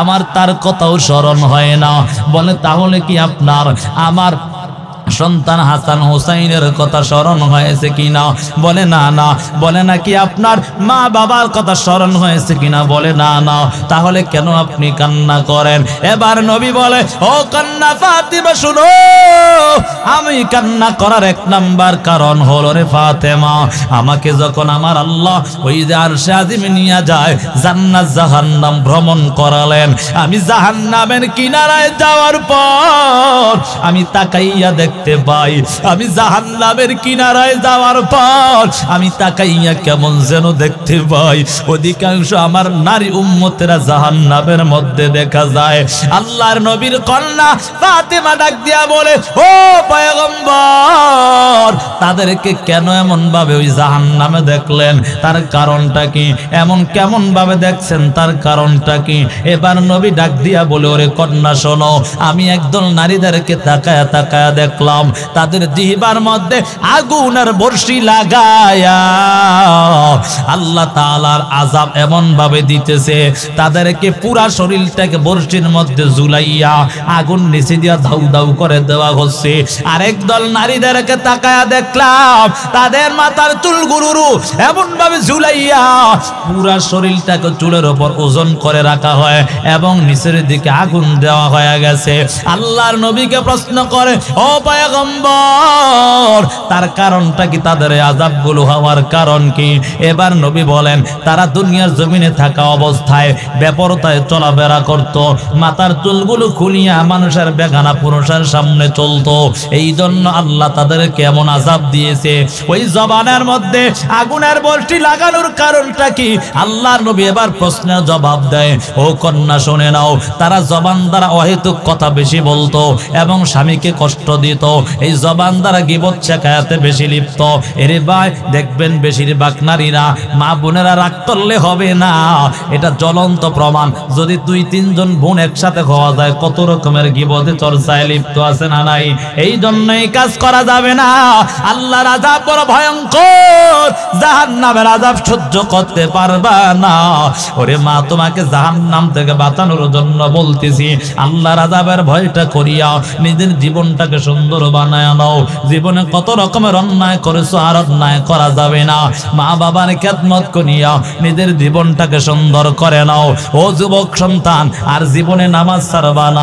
আমার তার কথাও স্মরণ হয় না। বলে, তাহলে কি আপনার আমার সন্তান হাসান হুসাইনের কথা স্মরণ হয়েছে কিনা? বলে, না না। বলে, নাকি আপনার মা বাবার কথা স্মরণ হয়েছে কিনা? বলে, না না। তাহলে কেন আপনি কান্না করেন? এবার নবী বলে, ও কন্যা ফাতেমা শুনো, আমি কান্না করার এক নাম্বার কারণ হলো রে ফাতেমা, আমাকে যখন আমার আল্লাহ ওই যে আরশে আজিমে নিয়ে যায়, জান্নাত জাহান্নাম ভ্রমণ করালেন, আমি জাহান্নামের কিনারায় যাওয়ার পর আমি তাকাইয়া দেখতে পাই, আমি জাহান্নামের কিনারায় যাওয়ার পর আমি তাকাইয়া কেমন যেন দেখতে পাই অধিকাংশ আমার নারী উম্মতেরা জাহান্নামের মধ্যে দেখা যায়। আল্লাহর নবীর কন্যা ফাতেমা ডাক দিয়া বলে, ও পয়গম্বর, তাদেরকে কেন এমন ভাবে ওই জাহান্নামে দেখলেন? তার কারণটা কি? এমন কেমন ভাবে দেখছেন, তার কারণটা কি? এবার নবী ডাক দিয়া বলে, ওরে কন্যা শোনো, আমি একদল নারীদেরকে তাকায়া তাকায়া দেখলাম তাদের জিহ্বার মধ্যে আগুনের বর্ষি লাগায়া আল্লাহ তাআলার আযাব এমন ভাবে দিতেছে, তাদেরকে পুরা শরীরটাকে বর্ষির মধ্যে ঝুলাইয়া আগুন নিচে দিয়া দাউ দাউ করে দেওয়া হচ্ছে। আরেক দল নারীদেরকে তাকায়া দেখলাম তাদের মাথার চুলগুলো এমন ভাবে ঝুলাইয়া পুরা শরীরটাকে চুলের উপর ওজন করে রাখা হয় এবং নিচের দিকে আগুন দেওয়া হয়ে গেছে। আল্লাহর নবীকে প্রশ্ন করে, ও পয়গম্বর তার কারণটা কি, তাদের আযাবগুলো হওয়ার কারণ কি? এবার নবী বলেন তারা দুনিয়ার জমিনে থাকা অবস্থায় বেপরতায় চলাফেরা করত, মাথার চুলগুলো খুলিয়া মানুষের বেগানা পুরুষের সামনে চলতো। এই জন্য আল্লাহ তাদেরকে এমন আযাব দিয়েছে। ওই জবানের মধ্যে আগুনের বলটি লাগানোর কারণটা কি? আল্লাহর নবী এবার প্রশ্নের জবাব দেয়, ও কন্যা শুনে নাও, তারা জবান দ্বারা অহেতুক কথা বেশি বলতো এবং স্বামীকে কষ্ট দিত। এই জবান দ্বারা গীবত শেখায়াতে বেশি লিপ্ত। এরে ভাই দেখবেন বেশিরভাগ নারীরা, মা বোনেরা রাগ করলে হবে না, এটা জ্বলন্ত প্রমাণ। যদি 2-3 জন বোন একসাথে হওয়া যায়, কত রকমের গীবতে চর্চায় লিপ্ত আছে না নাই? এই জন্যই কাজ করা যাবে না। আল্লাহর আযাব বড় ভয়ঙ্কর, জাহান্নামের আযাব সহ্য করতে পারবা না। ওরে মা, তোমাকে জাহান্নাম থেকে বাঁচানোর জন্য বলতেছি, আল্লাহর আযাবের ভয়টা করিয়া নিজের জীবনটাকে সুন্দর বানায় নাও। জীবনে কত রকমের অন্যায় করেছো, আর অন্যায় করা যাবে না। মা বাবার খেদমত করিয়া নিজের জীবনটাকে সুন্দর করে নাও। ও যুবক সন্তান, আর জীবনে নামাজ ছাড়বা না।